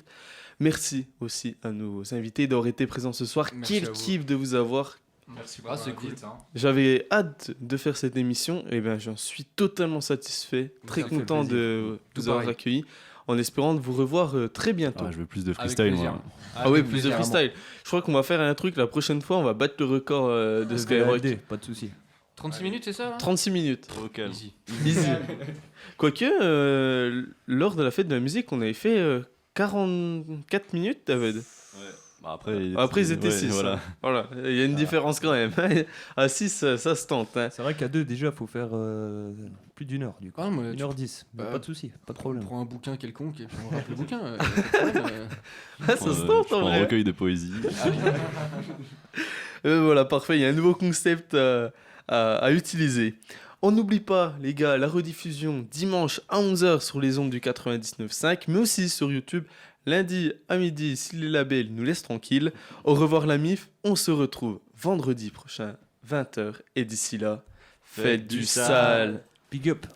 Merci aussi à nos invités d'avoir été présents ce soir. Merci Quel à vous. kiff de vous avoir. Merci pour l'invite, hein. J'avais hâte de faire cette émission et ben j'en suis totalement satisfait, très Ça me fait content plaisir. de Tout vous avoir pareil. accueilli, en espérant de vous revoir très bientôt. Ah, je veux plus de Avec freestyle, plaisir. moi. Ah ouais, Avec plus de plaisir, freestyle. Je crois qu'on va faire un truc la prochaine fois, on va battre le record de Skyrock. Pas de soucis. 36 minutes, c'est ça là 36 minutes. Au calme. Easy. Easy. Quoique, lors de la fête de la musique, on avait fait 44 minutes, David. Bah, après, Après, ils étaient 6. Voilà. Voilà, il y a une différence quand même. À 6, ça se tente. Hein. C'est vrai qu'à 2, déjà, faut faire plus d'une heure, du coup. Ah, mais 1h10. Mais bah, pas de soucis, pas de problème. On prend un bouquin quelconque et puis on rappe le bouquin. Pas de problème, Ah, ça se tente Je en prends un vrai. recueil de poésie. Voilà, parfait. Il y a un nouveau concept à utiliser. On n'oublie pas, les gars, la rediffusion dimanche à 11h sur les ondes du 99.5, mais aussi sur YouTube, lundi à midi si les labels nous laissent tranquilles. Au revoir la MIF, on se retrouve vendredi prochain, 20h. Et d'ici là, faites du sale. Big up.